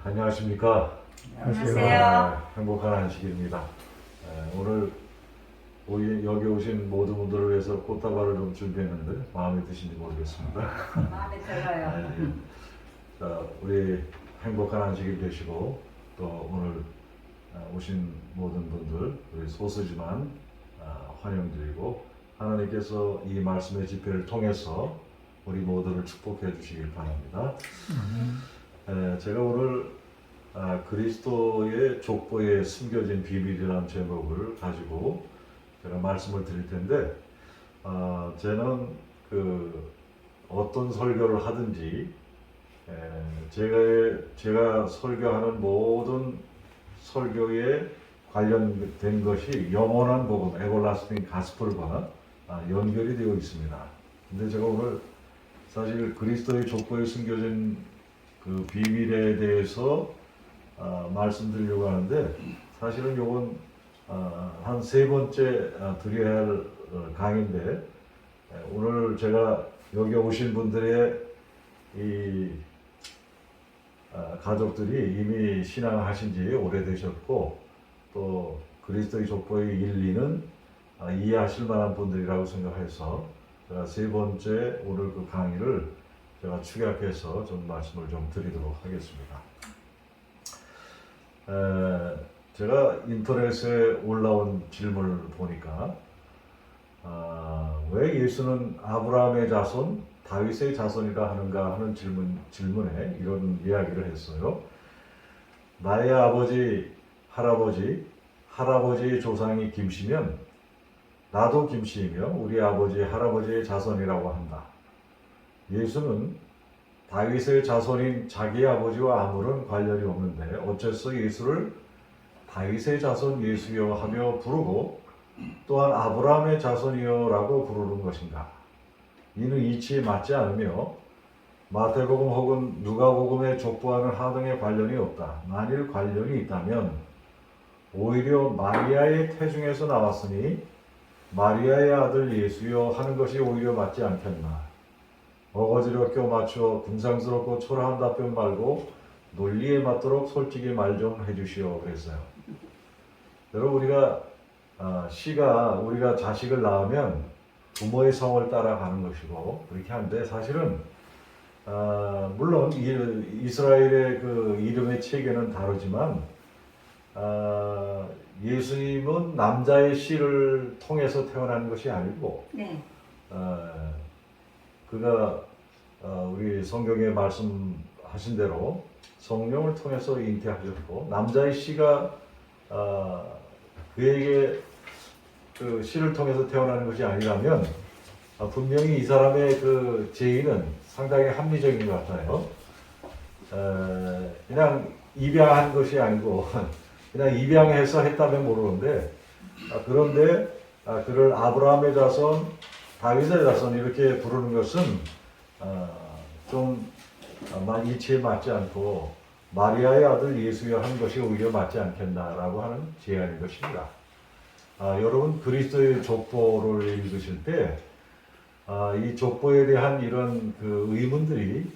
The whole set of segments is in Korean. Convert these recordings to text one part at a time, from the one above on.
안녕하십니까. 안녕하세요. 행복한 안식일입니다. 오늘 여기 오신 모든 분들을 위해서 꽃다발을 좀 준비했는데 마음에 드신지 모르겠습니다. 마음에 들어요. 자, 우리 행복한 안식일 되시고 또 오늘 오신 모든 분들 우리 소수지만 환영드리고 하나님께서 이 말씀의 집회를 통해서 우리 모두를 축복해 주시길 바랍니다. 제가 오늘 그리스도의 족보에 숨겨진 비밀이라는 제목을 가지고 제가 말씀을 드릴 텐데, 저는 어떤 설교를 하든지 제가 설교하는 모든 설교에 관련된 것이 영원한 복음, 에버라스팅 가스펠과 연결이 되어 있습니다. 근데 제가 오늘 사실 그리스도의 족보에 숨겨진 그 비밀에 대해서 말씀드리려고 하는데, 사실은 이건 한 세 번째 드려야 할 강의인데, 오늘 제가 여기 오신 분들의 이 가족들이 이미 신앙하신 지 오래되셨고 또 그리스도의 족보의 일리는 이해하실 만한 분들이라고 생각해서 제가 세 번째 오늘 그 강의를 제가 축약해서 좀 말씀을 좀 드리도록 하겠습니다. 제가 인터넷에 올라온 질문을 보니까 왜 예수는 아브라함의 자손, 다윗의 자손이라 하는가 하는 질문에 이런 이야기를 했어요. 나의 아버지, 할아버지의 조상이 김씨면 나도 김씨이며 우리 아버지, 할아버지의 자손이라고 한다. 예수는 다윗의 자손인 자기 아버지와 아무런 관련이 없는데 어째서 예수를 다윗의 자손 예수여 하며 부르고 또한 아브라함의 자손이여라고 부르는 것인가? 이는 이치에 맞지 않으며 마태복음 혹은 누가복음의 족보와는 하등의 관련이 없다. 만일 관련이 있다면 오히려 마리아의 태중에서 나왔으니 마리아의 아들 예수여 하는 것이 오히려 맞지 않겠나. 어거지로 껴맞춰 궁상스럽고 초라한 답변 말고 논리에 맞도록 솔직히 말 좀 해주시오 그랬어요. 여러분, 우리가 자식을 낳으면 부모의 성을 따라가는 것이고 그렇게 하는데, 사실은 물론 이스라엘의 그 이름의 체계는 다르지만 예수님은 남자의 씨를 통해서 태어난 것이 아니고 네. 그가 우리 성경에 말씀하신 대로 성령을 통해서 잉태하셨고 남자의 씨가 그에게 그 씨를 통해서 태어나는 것이 아니라면 분명히 이 사람의 그 제의는 상당히 합리적인 것 같아요. 그냥 입양한 것이 아니고 그냥 입양해서 했다면 모르는데 그런데 그를 아브라함의 자손, 다윗의 자손 이렇게 부르는 것은 좀 이치에 맞지 않고 마리아의 아들 예수여 하는 것이 오히려 맞지 않겠나라고 하는 제안인 것입니다. 여러분, 그리스도의 족보를 읽으실 때 이 족보에 대한 이런 그 의문들이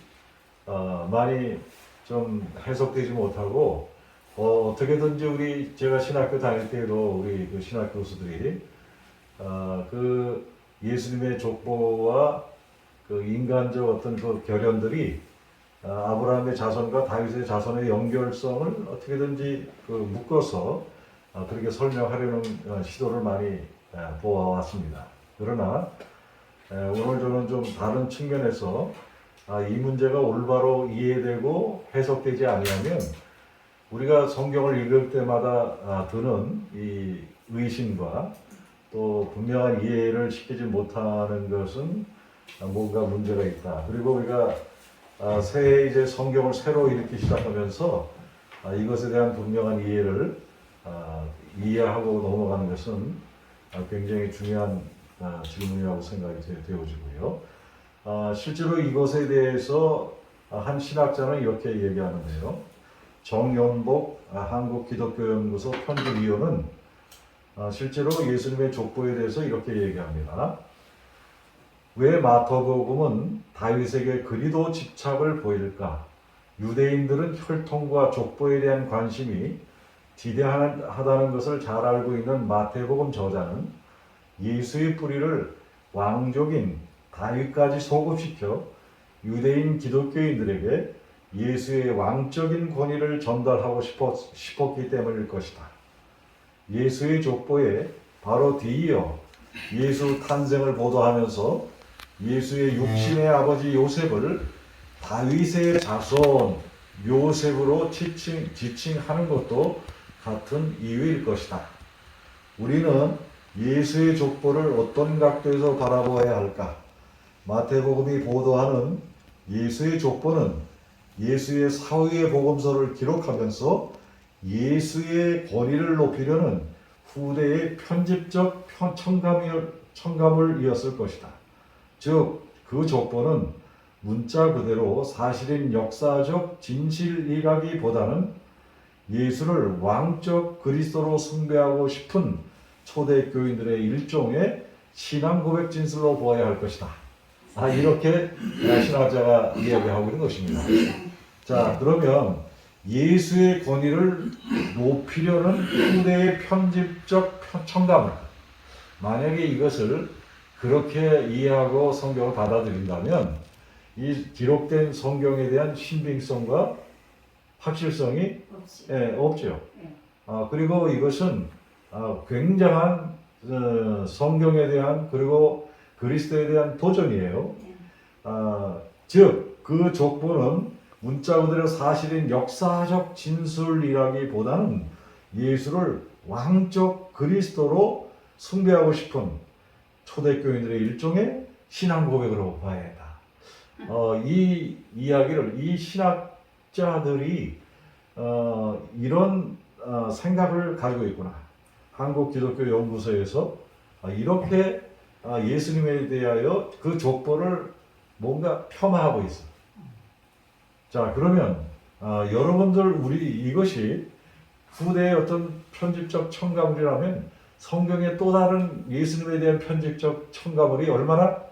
많이 좀 해석되지 못하고 어떻게든지 제가 신학교 다닐 때도 우리 그 신학 교수들이 그 예수님의 족보와 그 인간적 어떤 그 결연들이 아브라함의 자손과 다윗의 자손의 연결성을 어떻게든지 그 묶어서 그렇게 설명하려는 시도를 많이 보아왔습니다. 그러나 오늘 저는 좀 다른 측면에서 이 문제가 올바로 이해되고 해석되지 아니하면 우리가 성경을 읽을 때마다 드는 이 의심과 또 분명한 이해를 시키지 못하는 것은 뭔가 문제가 있다. 그리고 우리가 새해 이제 성경을 새로 읽기 시작하면서 이것에 대한 분명한 이해를 이해하고 넘어가는 것은 굉장히 중요한 질문이라고 생각이 되어지고요. 실제로 이것에 대해서 한 신학자는 이렇게 얘기하는데요. 정연복 한국기독교연구소 편집위원은 실제로 예수님의 족보에 대해서 이렇게 얘기합니다. 왜 마태복음은 다윗에게 그리도 집착을 보일까? 유대인들은 혈통과 족보에 대한 관심이 지대하다는 것을 잘 알고 있는 마태복음 저자는 예수의 뿌리를 왕족인 다윗까지 소급시켜 유대인 기독교인들에게 예수의 왕적인 권위를 전달하고 싶었기 때문일 것이다. 예수의 족보에 바로 뒤이어 예수 탄생을 보도하면서 예수의 육신의 아버지 요셉을 다윗의 자손 요셉으로 지칭하는 것도 같은 이유일 것이다. 우리는 예수의 족보를 어떤 각도에서 바라보아야 할까? 마태복음이 보도하는 예수의 족보는 예수의 사후의 복음서를 기록하면서 예수의 권위를 높이려는 후대의 편집적 첨가물 이었을 것이다. 즉, 그 족보는 문자 그대로 사실인 역사적 진실이라기보다는 예수를 왕적 그리스도로 숭배하고 싶은 초대교인들의 일종의 신앙 고백 진술로 보아야 할 것이다. 이렇게 신학자가 이야기하고 있는 것입니다. 자, 그러면 예수의 권위를 높이려는 후대의 편집적 첨가물, 만약에 이것을 그렇게 이해하고 성경을 받아들인다면 이 기록된 성경에 대한 신빙성과 확실성이 없죠. 그리고 이것은 굉장한 성경에 대한 그리고 그리스도에 대한 도전이에요. 즉 그 족보는 문자 그대로 사실인 역사적 진술이라기보다는 예수를 왕적 그리스도로 숭배하고 싶은 초대교인들의 일종의 신앙 고백으로 봐야 한다. 이 이야기를 이 신학자들이 이런 생각을 가지고 있구나. 한국기독교연구소에서 이렇게 예수님에 대하여 그 족보를 뭔가 폄하하고 있어. 자, 그러면 여러분들 이것이 후대의 어떤 편집적 첨가물이라면 성경에 또 다른 예수님에 대한 편집적 첨가물이 얼마나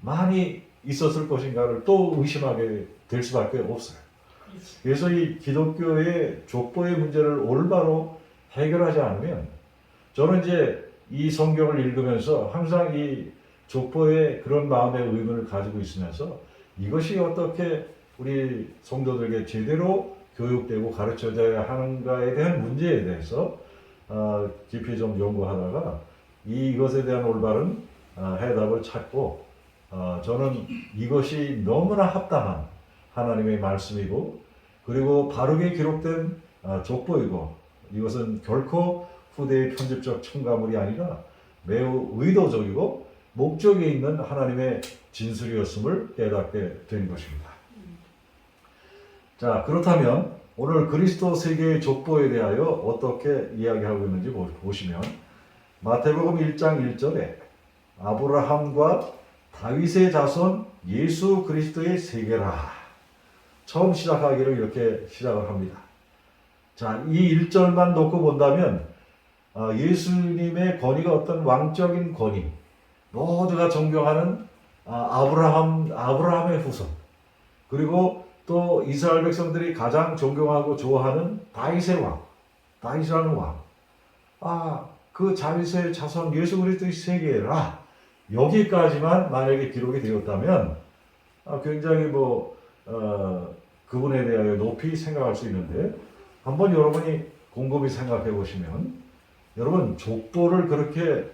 많이 있었을 것인가를 또 의심하게 될 수밖에 없어요. 그래서 이 기독교의 족보의 문제를 올바로 해결하지 않으면 저는 이제 이 성경을 읽으면서 항상 이 족보에 그런 마음의 의문을 가지고 있으면서 이것이 어떻게 우리 성도들에게 제대로 교육되고 가르쳐져야 하는가에 대한 문제에 대해서 깊이 좀 연구하다가 이것에 대한 올바른 해답을 찾고 저는 이것이 너무나 합당한 하나님의 말씀이고 그리고 바르게 기록된 족보이고 이것은 결코 후대의 편집적 첨가물이 아니라 매우 의도적이고 목적이 있는 하나님의 진술이었음을 깨닫게 된 것입니다. 자, 그렇다면 오늘 그리스도 세계의 족보에 대하여 어떻게 이야기하고 있는지 보시면 마태복음 1장 1절에 아브라함과 다윗의 자손 예수 그리스도의 세계라 처음 시작하기를 이렇게 시작을 합니다. 자, 이 1절만 놓고 본다면 예수님의 권위가 어떤 왕적인 권위, 모두가 존경하는 아브라함의 후손, 그리고 또 이스라엘 백성들이 가장 존경하고 좋아하는 다윗의 왕, 다윗이라는 왕, 그 다윗의 자손 예수 그리스도의 세계라 여기까지만 만약에 기록이 되었다면 굉장히 그분에 대하여 높이 생각할 수 있는데 한번 여러분이 곰곰이 생각해 보시면 여러분 족보를 그렇게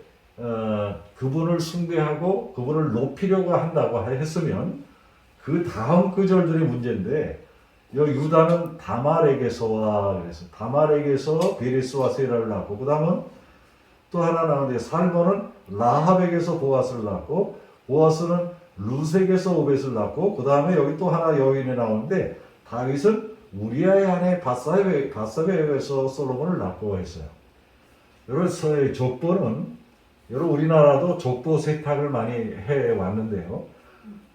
그분을 숭배하고 그분을 높이려고 한다고 했으면 그 다음 구절들이 문제인데 유다는 다말에게서 그래서 다말에게서 베레스와 세라를 낳고 그 다음은 또 하나 나오는데 살몬은 라합에게서 보아스를 낳고 보아스는 루색에서 오벳을 낳고 그 다음에 여기 또 하나 여인이 나오는데 다윗은 우리아의 아내 바사베에서 솔로몬을 낳고 했어요. 여러분 족보는 여러분 우리나라도 족보 세탁을 많이 해 왔는데요.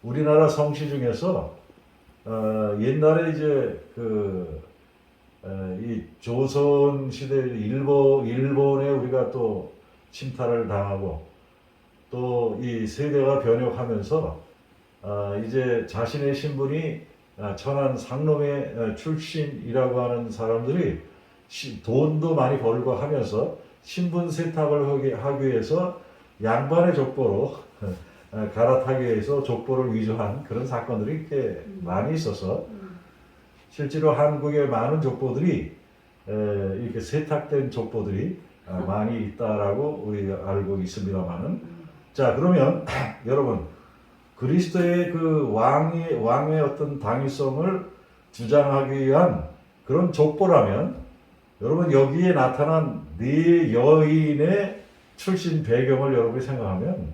우리나라 성씨 중에서 옛날에 이제 이 조선 시대 일본에 우리가 또 침탈을 당하고 또 이 세대가 변혁하면서 이제 자신의 신분이 천한 상놈의 출신이라고 하는 사람들이 돈도 많이 벌고 하면서 신분 세탁을 하기 위해서 양반의 족보로 갈아타기 위해서 족보를 위조한 그런 사건들이 꽤 많이 있어서 실제로 한국의 많은 족보들이 이렇게 세탁된 족보들이 많이 있다라고 우리 알고 있습니다만은, 자 그러면 여러분 그리스도의 그 왕의 어떤 당위성을 주장하기 위한 그런 족보라면, 여러분 여기에 나타난 네 여인의 출신 배경을 여러분이 생각하면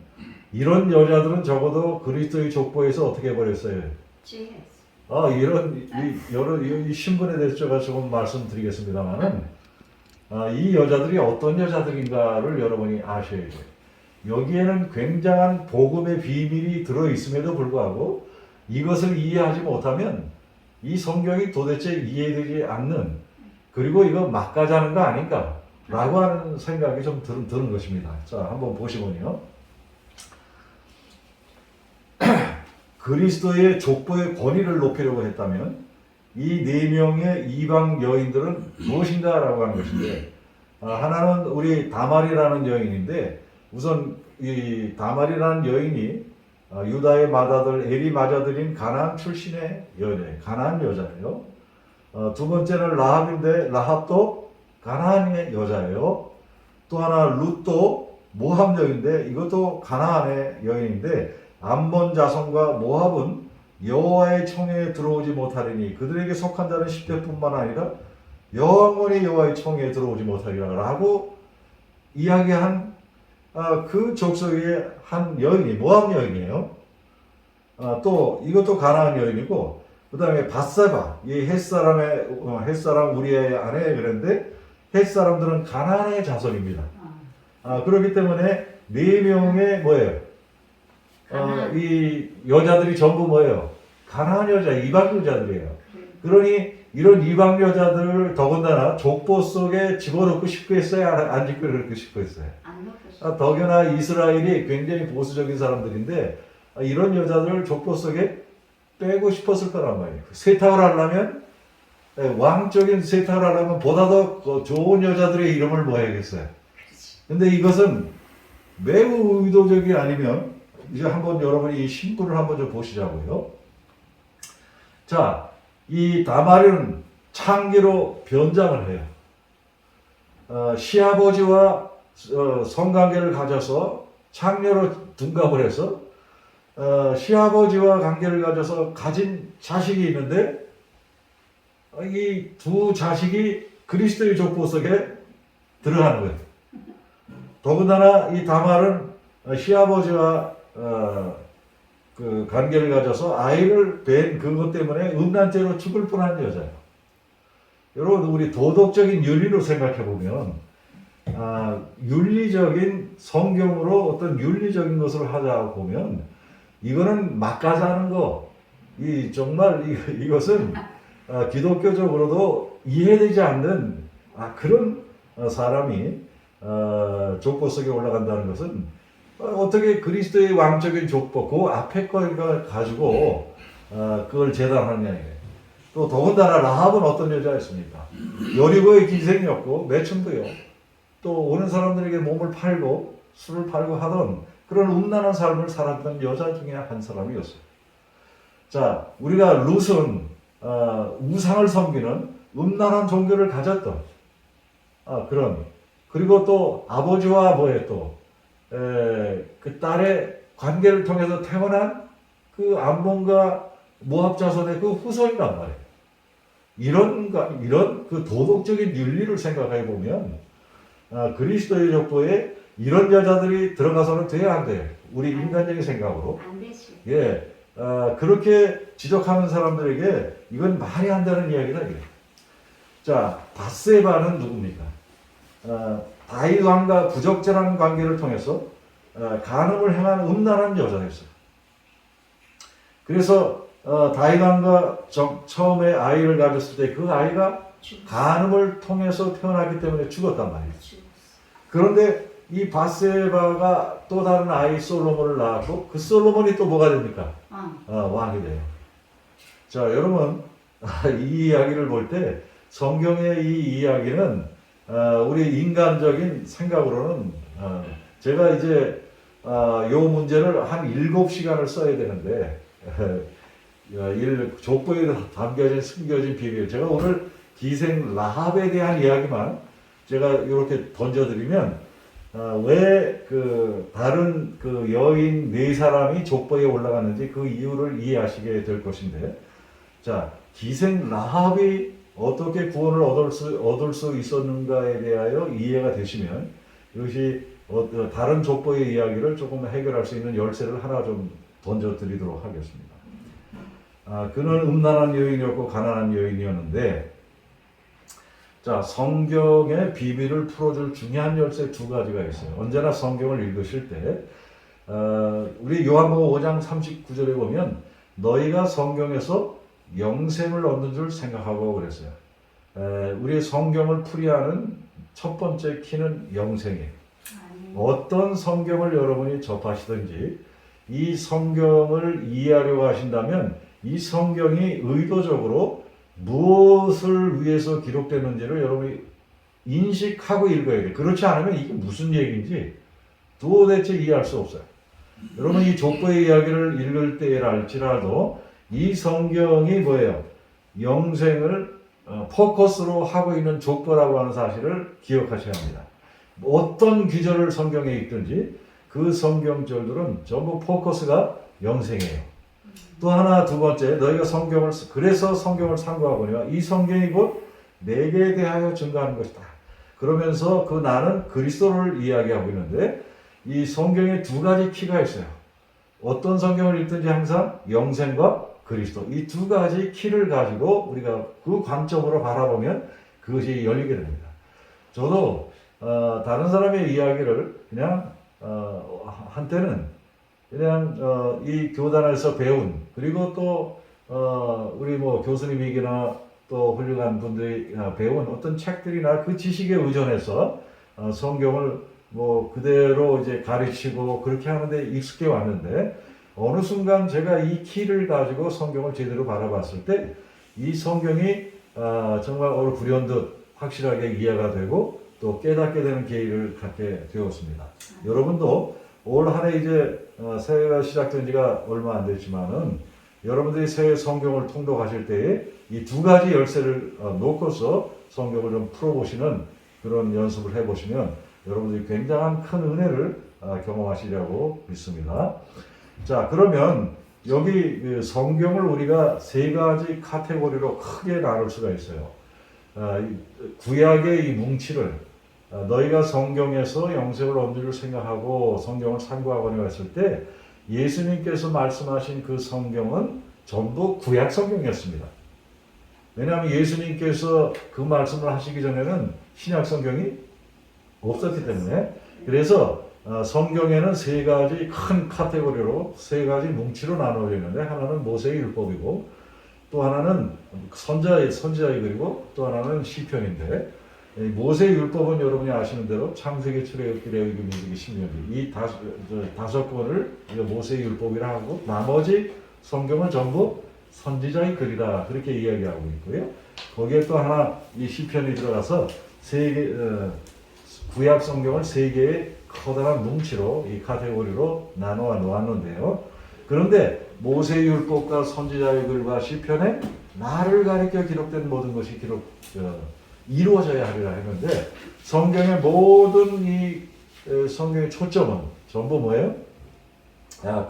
이런 여자들은 적어도 그리스도의 족보에서 어떻게 해버렸어요? 이 신분에 대해서 제가 조금 말씀드리겠습니다만은, 이 여자들이 어떤 여자들인가를 여러분이 아셔야 돼요. 여기에는 굉장한 복음의 비밀이 들어있음에도 불구하고 이것을 이해하지 못하면 이 성경이 도대체 이해되지 않는, 그리고 이거 막가자는 거 아닌가 라고 하는 생각이 좀 드는 것입니다. 자, 한번 보시면요. 그리스도의 족보의 권위를 높이려고 했다면 이 네 명의 이방 여인들은 무엇인가 라고 하는 것인데, 하나는 우리 다말이라는 여인인데, 우선 이 다말이라는 여인이 유다의 맏아들 엘이 맏아들인 가나안 출신의 여자예요. 가나안 여자예요. 두 번째는 라합인데, 라합도 가나안의 여자예요. 또 하나 룻도 모압 여인인데, 이것도 가나안의 여인인데, 암몬 자손과 모압은 여호와의 청에 들어오지 못하리니 그들에게 속한 자는 10대뿐만 아니라 영원히 여호와의 청에 들어오지 못하리라 라고 이야기한 그 족속의 한 여인이 모압 여인이에요. 또 이것도 가나안 여인이고, 그 다음에 밧세바, 이 햇사람 우리의 아내 그런데 햇사람들은 가나안의 자손입니다. 그렇기 때문에 네 명의 뭐예요? 이 여자들이 전부 뭐예요? 가나안 여자, 이방 여자들이에요. 그러니 이런 이방 여자들을 더군다나 족보 속에 집어넣고 싶고 했어요? 안 집어넣고 싶고 했어요? 더구나 이스라엘이 굉장히 보수적인 사람들인데 이런 여자들을 족보 속에 빼고 싶었을 거란 말이에요. 세탁을 하려면, 왕적인 세탁을 하려면 보다 더 좋은 여자들의 이름을 뭐 해야겠어요? 근데 이것은 매우 의도적이 아니면, 이제 한번 여러분이 이 신분을 한번 좀 보시자고요. 자, 이 다말은 창기로 변장을 해요. 시아버지와 성관계를 가져서 창녀로 둔갑을 해서 시아버지와 관계를 가져서 가진 자식이 있는데, 이 두 자식이 그리스도의 족보 속에 들어가는 거예요. 더군다나 이 다말은 시아버지와 그 관계를 가져서 아이를 뵌 그것 때문에 음란죄로 죽을 뻔한 여자예요. 여러분, 우리 도덕적인 윤리로 생각해 보면, 윤리적인 성경으로 어떤 윤리적인 것을 하자 보면 이거는 막가자는 거, 정말 이것은 기독교적으로도 이해되지 않는 그런 사람이 족보 속에 올라간다는 것은, 어떻게 그리스도의 왕적인 족보, 그 앞에 걸 가지고 그걸 재단하느냐 이게. 또 더군다나 라합은 어떤 여자였습니까? 여리고의 기생이었고 매춘부요. 또 오는 사람들에게 몸을 팔고 술을 팔고 하던 그런 음란한 삶을 살았던 여자 중에 한 사람이었어요. 자, 우리가 룻은 우상을 섬기는 음란한 종교를 가졌던 그런, 그리고 또 아버지와 그 딸의 관계를 통해서 태어난 그 암몬과 모압 자손의 그 후손이란 말이에요. 이런 그 도덕적인 윤리를 생각해 보면 그리스도의 족보에 이런 여자들이 들어가서는 돼야 안 돼요. 우리 인간적인 생각으로. 안 되지. 예, 그렇게 지적하는 사람들에게 이건 말이 안 되는 이야기다. 이게. 자, 밧세바는 누굽니까? 다윗 왕과 부적절한 관계를 통해서 간음을 행한 음란한 여자였어요. 그래서 다윗 왕과 처음에 아이를 가졌을 때 그 아이가 간음을 통해서 태어났기 때문에 죽었단 말이에요. 그런데 이 밧세바가 또 다른 아이 솔로몬을 낳았고, 그 솔로몬이 또 뭐가 됩니까? 왕이 돼요. 자, 여러분, 이 이야기를 볼 때 성경의 이 이야기는 우리 인간적인 생각으로는 제가 이제 요 문제를 한 7시간을 써야 되는데 족보에 담겨진 숨겨진 비밀, 제가 오늘 기생 라합에 대한 이야기만 제가 이렇게 던져드리면 왜 그 다른 그 여인 4사람이 족보에 올라갔는지 그 이유를 이해하시게 될 것인데, 자, 기생 라합이 어떻게 구원을 얻을 수 있었는가에 대하여 이해가 되시면 이것이 다른 족보의 이야기를 조금 해결할 수 있는 열쇠를 하나 좀 던져드리도록 하겠습니다. 그는 음란한 여인이었고 가난한 여인이었는데, 자, 성경의 비밀을 풀어줄 중요한 열쇠 2가지가 있어요. 언제나 성경을 읽으실 때 우리 요한복음 5장 39절에 보면 너희가 성경에서 영생을 얻는 줄 생각하고 그랬어요. 우리 성경을 풀이하는 첫 번째 키는 영생이에요. 어떤 성경을 여러분이 접하시든지 이 성경을 이해하려고 하신다면 이 성경이 의도적으로 무엇을 위해서 기록됐는지를 여러분이 인식하고 읽어야 돼요. 그렇지 않으면 이게 무슨 얘기인지 도대체 이해할 수 없어요. 여러분, 이 족보의 이야기를 읽을 때랄지라도 이 성경이 뭐예요? 영생을 포커스로 하고 있는 족보라고 하는 사실을 기억하셔야 합니다. 어떤 귀절을 성경에 읽든지 그 성경절들은 전부 포커스가 영생이에요. 또 하나, 2번째, 너희가 그래서 성경을 상고하거니와 이 성경이 곧 내게 대하여 증거하는 것이다. 그러면서 그 나는 그리스도를 이야기하고 있는데 이 성경에 2가지 키가 있어요. 어떤 성경을 읽든지 항상 영생과 그리스도, 이 2가지 키를 가지고 우리가 그 관점으로 바라보면 그것이 열리게 됩니다. 저도 다른 사람의 이야기를 그냥 한때는 그냥 이 교단에서 배운, 그리고 또 우리 뭐 교수님이기나 또 훌륭한 분들이 배운 어떤 책들이나 그 지식에 의존해서 성경을 뭐 그대로 이제 가르치고 그렇게 하는데 익숙해 왔는데, 어느 순간 제가 이 키를 가지고 성경을 제대로 바라봤을 때 이 성경이 정말 얼 불현듯 확실하게 이해가 되고 또 깨닫게 되는 계기를 갖게 되었습니다. 여러분도 올 한 해 이제 새해가 시작된 지가 얼마 안 됐지만은 여러분들이 새해 성경을 통독하실 때에 이 2가지 열쇠를 놓고서 성경을 좀 풀어보시는 그런 연습을 해보시면 여러분들이 굉장한 큰 은혜를 경험하시려고 믿습니다. 자, 그러면 여기 성경을 우리가 3가지 카테고리로 크게 나눌 수가 있어요. 구약의 이 뭉치를 너희가 성경에서 영생을 얻는 줄 생각하고 성경을 상고하거나 했을 때 예수님께서 말씀하신 그 성경은 전부 구약 성경이었습니다. 왜냐하면 예수님께서 그 말씀을 하시기 전에는 신약 성경이 없었기 때문에, 그래서 성경에는 3가지 큰 카테고리로 3가지 뭉치로 나누어져 있는데, 하나는 모세의 율법이고 또 하나는 선지자의 글이고 또 하나는 시편인데, 모세의 율법은 여러분이 아시는 대로 창세기, 출애굽기, 레위기, 민수기, 신명기, 이 5권을 모세의 율법이라 하고 나머지 성경은 전부 선지자의 글이다, 그렇게 이야기하고 있고요. 거기에 또 하나 이 시편이 들어가서 구약 성경을 3개의 커다란 뭉치로 이 카테고리로 나누어 놓았는데요. 그런데 모세의 율법과 선지자의 글과 시편에 나를 가리켜 기록된 모든 것이 이루어져야 하리라 했는데, 성경의 모든 이 성경의 초점은 전부 뭐예요?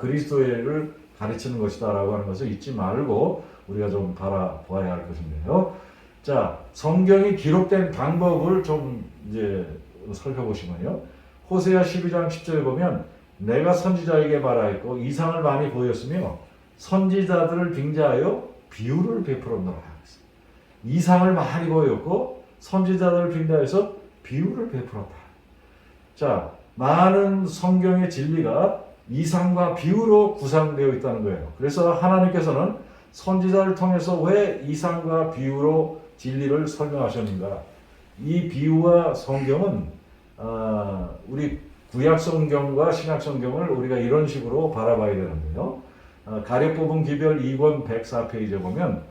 그리스도를 가르치는 것이다 라고 하는 것을 잊지 말고 우리가 좀 바라보아야 할 것인데요. 자, 성경이 기록된 방법을 좀 이제 살펴보시면요. 호세아 12장 10절에 보면 내가 선지자에게 말하였고 이상을 많이 보였으며 선지자들을 빙자하여 비유를 베풀었노라. 이상을 많이 보였고 선지자들을 빙자해서 비유를 베풀었다. 자, 많은 성경의 진리가 이상과 비유로 구성되어 있다는 거예요. 그래서 하나님께서는 선지자를 통해서 왜 이상과 비유로 진리를 설명하셨는가? 이 비유와 성경은 우리 구약 성경과 신약 성경을 우리가 이런 식으로 바라봐야 되는데요. 가려뽑은 기별 2권 104페이지에 보면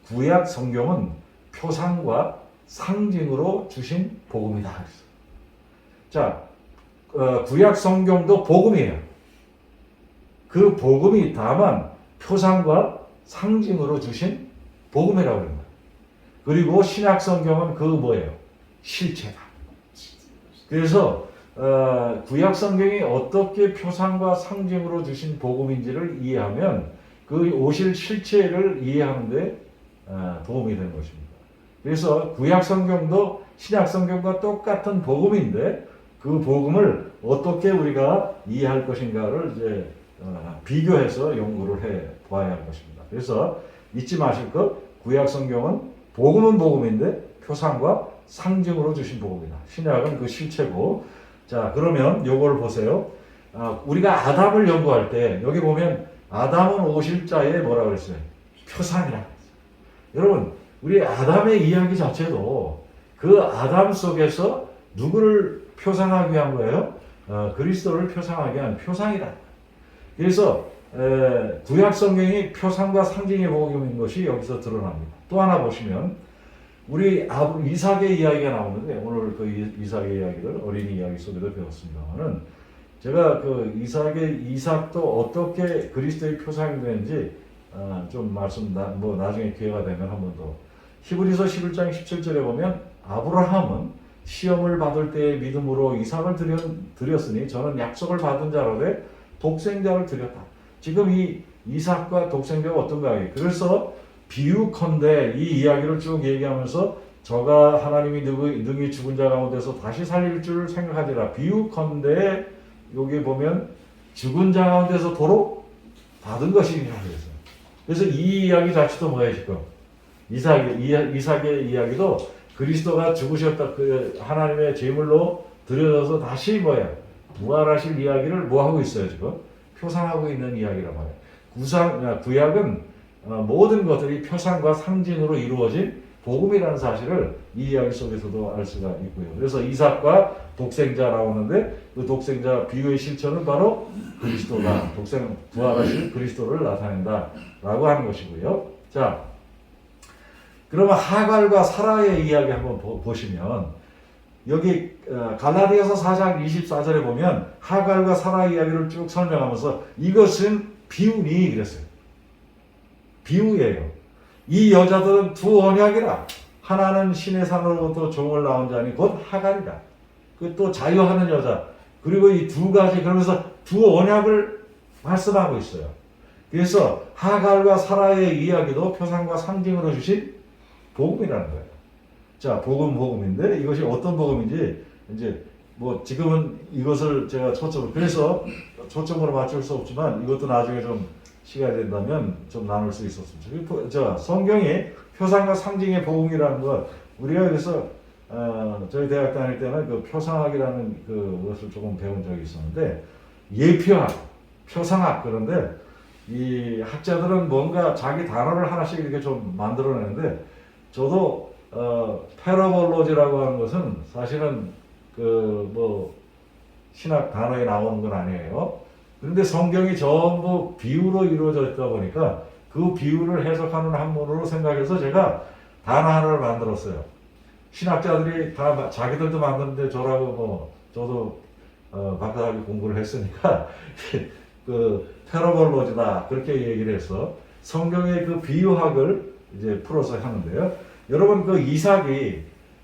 구약 성경은 표상과 상징으로 주신 복음이다. 자, 구약 성경도 복음이에요. 그 복음이 다만 표상과 상징으로 주신 복음이라고 합니다. 그리고 신약 성경은 그 뭐예요? 실체다. 그래서 구약 성경이 어떻게 표상과 상징으로 주신 복음인지를 이해하면 그 오실 실체를 이해하는 데 도움이 되는 것입니다. 그래서 구약 성경도 신약 성경과 똑같은 복음인데 그 복음을 어떻게 우리가 이해할 것인가를 이제 비교해서 연구를 해 봐야 할 것입니다. 그래서 잊지 마실 것, 구약 성경은 복음은 복음인데 표상과 상징으로 주신 복음이다. 신약은 그 실체고. 자, 그러면 요걸 보세요. 우리가 아담을 연구할 때 여기 보면 아담은 오실자의 뭐라 그랬어요? 표상이라 그랬어요. 여러분, 우리 아담의 이야기 자체도 그 아담 속에서 누구를 표상하기 위한 거예요? 그리스도를 표상하기 위한 표상이다. 그래서 구약 성경이 표상과 상징의 복음인 것이 여기서 드러납니다. 또 하나 보시면 우리 이삭의 이야기가 나오는데 오늘 그 이삭의 이야기를 어린이 이야기 속에도 배웠습니다만은 제가 그 이삭도 어떻게 그리스도의 표상이 되는지 좀 나중에 기회가 되면 한 번 더. 히브리서 11장 17절에 보면 아브라함은 시험을 받을 때의 믿음으로 이삭을 드렸으니 저는 약속을 받은 자로되 독생자를 드렸다. 지금 이 이삭과 독생자가 어떤가? 그래서 비유컨대 이 이야기를 쭉 얘기하면서 저가 하나님이 능히 죽은 자 가운데서 다시 살릴 줄 생각하지라. 비유컨대 여기 보면 죽은 자 가운데서 도로 받은 것이니라 그랬어요. 그래서 이 이야기 자체도 뭐예요 지금? 이삭의 이야기도 그리스도가 죽으셨다. 그 하나님의 제물로 드려져서 다시 부활하실 이야기를 뭐 하고 있어요 지금? 표상하고 있는 이야기란 말이에요. 구약은 모든 것들이 표상과 상징으로 이루어진 복음이라는 사실을 이 이야기 속에서도 알 수가 있고요. 그래서 이삭과 독생자 나오는데 그 독생자 비유의 실천은 바로 그리스도가 부활하신 그리스도를 나타낸다라고 하는 것이고요. 자, 그러면 하갈과 사라의 이야기 한번 보시면 여기 갈라디아서 4장 24절에 보면 하갈과 사라의 이야기를 쭉 설명하면서 이것은 비유니 그랬어요. 비유예요. 이 여자들은 두 언약이라. 하나는 신의 산으로부터 종을 낳은 자니 곧 하갈이다. 그 또 자유하는 여자. 그리고 이 두 가지 그러면서 두 언약을 말씀하고 있어요. 그래서 하갈과 사라의 이야기도 표상과 상징으로 주신 복음이라는 거예요. 자, 복음인데 이것이 어떤 복음인지 이제 지금은 이것을 제가 그래서 초점으로 맞출 수 없지만 이것도 나중에 좀 시간이 된다면 좀 나눌 수 있었습니다. 자, 성경이 표상과 상징의 복음이라는 것, 우리가 그래서 저희 대학 다닐 때는 그 표상학이라는 그것을 조금 배운 적이 있었는데 예표학, 표상학 그런데 이 학자들은 뭔가 자기 단어를 하나씩 이렇게 좀 만들어내는데 저도 패러볼로지라고 하는 것은 사실은 신학 단어에 나오는 건 아니에요. 그런데 성경이 전부 비유로 이루어져 있다 보니까 그 비유를 해석하는 학문으로 생각해서 제가 단어 하나를 만들었어요. 신학자들이 다 자기들도 만드는데 저도 박사학위 공부를 했으니까 그 패러볼로지다 그렇게 얘기를 해서 성경의 그 비유학을 이제 풀어서 하는데요. 여러분 그 이삭이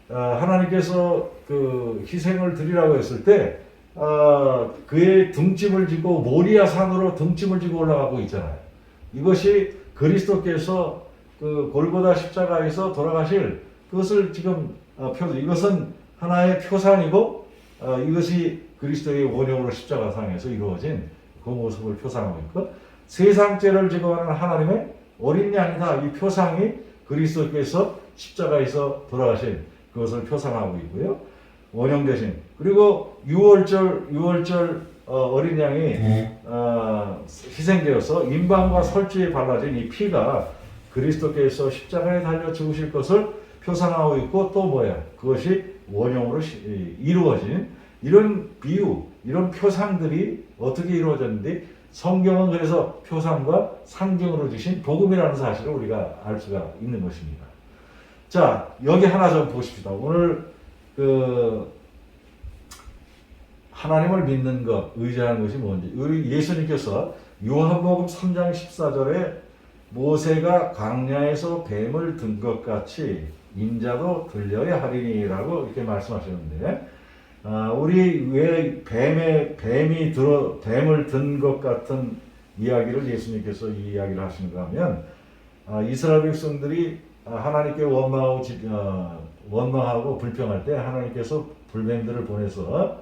하나님께서 그 희생을 드리라고 했을 때 그의 등짐을 지고 모리아 산으로 등짐을 지고 올라가고 있잖아요. 이것이 그리스도께서 그 골고다 십자가에서 돌아가실 그것을 지금 이것은 하나의 표상이고 이것이 그리스도의 원형으로 십자가상에서 이루어진 그 모습을 표상하고 있고 세상 죄를 지고 가는 하나님의 어린 양이다. 이 표상이 그리스도께서 십자가에서 돌아가신 그것을 표상하고 있고요. 원형 대신 그리고 유월절 어린 양이 희생되어서 인방과 설주에 발라진 이 피가 그리스도께서 십자가에 달려 죽으실 것을 표상하고 있고 또 그것이 원형으로 이루어진 이런 비유, 이런 표상들이 어떻게 이루어졌는데 성경은 그래서 표상과 상징으로 주신 복음이라는 사실을 우리가 알 수가 있는 것입니다. 자, 여기 하나 좀 보십시다. 오늘 하나님을 믿는 것, 의지하는 것이 뭔지. 우리 예수님께서 요한복음 3장 14절에 모세가 광야에서 뱀을 든 것 같이 인자도 들려야 하리니라고 이렇게 말씀하셨는데, 우리 왜 뱀을 든 것 같은 이야기를 예수님께서 이 이야기를 하시는가 하면, 이스라엘 백성들이 하나님께 원망하고 불평할 때 하나님께서 불뱀들을 보내서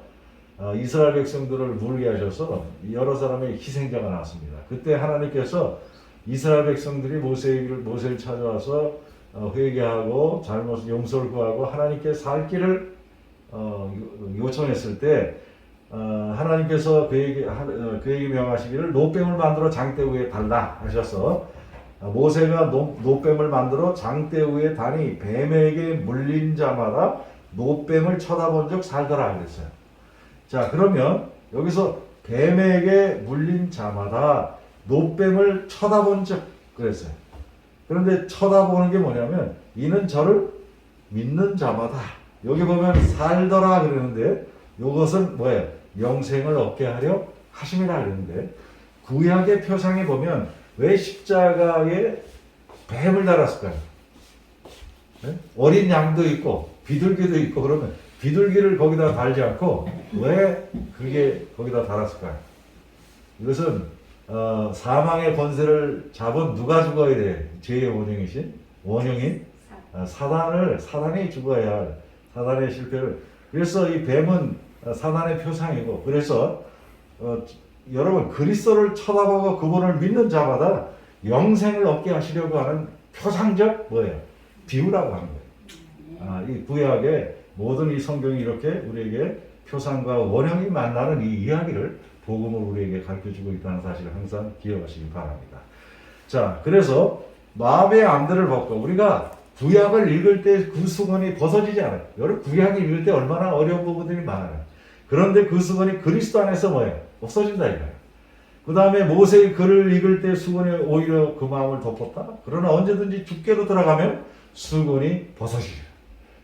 이스라엘 백성들을 물게 하셔서 여러 사람의 희생자가 나왔습니다. 그때 하나님께서 이스라엘 백성들이 모세를 찾아와서 회개하고 잘못 용서를 구하고 하나님께 살 길을 요청했을 때 하나님께서 그에게 명하시기를 노뱀을 만들어 장대 위에 달라 하셔서 모세가 노뱀을 만들어 장대 위에 다니 뱀에게 물린 자마다 노뱀을 쳐다본 적 살더라 그랬어요. 자, 그러면 여기서 뱀에게 물린 자마다 노뱀을 쳐다본 적 그랬어요. 그런데 쳐다보는 게 뭐냐면 이는 저를 믿는 자마다, 여기 보면 살더라 그러는데 이것은 뭐예요? 영생을 얻게 하려 하심이라 그러는데, 구약의 표상에 보면 왜 십자가에 뱀을 달았을까요? 네? 어린 양도 있고 비둘기도 있고, 그러면 비둘기를 거기다 달지 않고 왜 그게 거기다 달았을까요? 이것은 사망의 권세를 잡은 누가 죽어야 돼? 죄의 원흉인 사단이 죽어야 할, 사단의 실패를. 그래서 이 뱀은 사단의 표상이고, 그래서 여러분 그리스도를 쳐다보고 그분을 믿는 자마다 영생을 얻게 하시려고 하는 표상적 뭐예요? 비유라고 하는 거예요. 이 구약의 모든 이 성경이 이렇게 우리에게 표상과 원형이 만나는 이 이야기를 복음을 우리에게 가르쳐주고 있다는 사실을 항상 기억하시기 바랍니다. 자, 그래서 마음의 안대를 벗고 우리가 구약을 읽을 때 그 수건이 벗어지지 않아요. 여러분 구약을 읽을 때 얼마나 어려운 부분들이 많아요. 그런데 그 수건이 그리스도 안에서 뭐예요? 없어진다 이거예요. 그 다음에 모세의 글을 읽을 때 수건이 오히려 그 마음을 덮었다. 그러나 언제든지 주께로 들어가면 수건이 벗어지죠.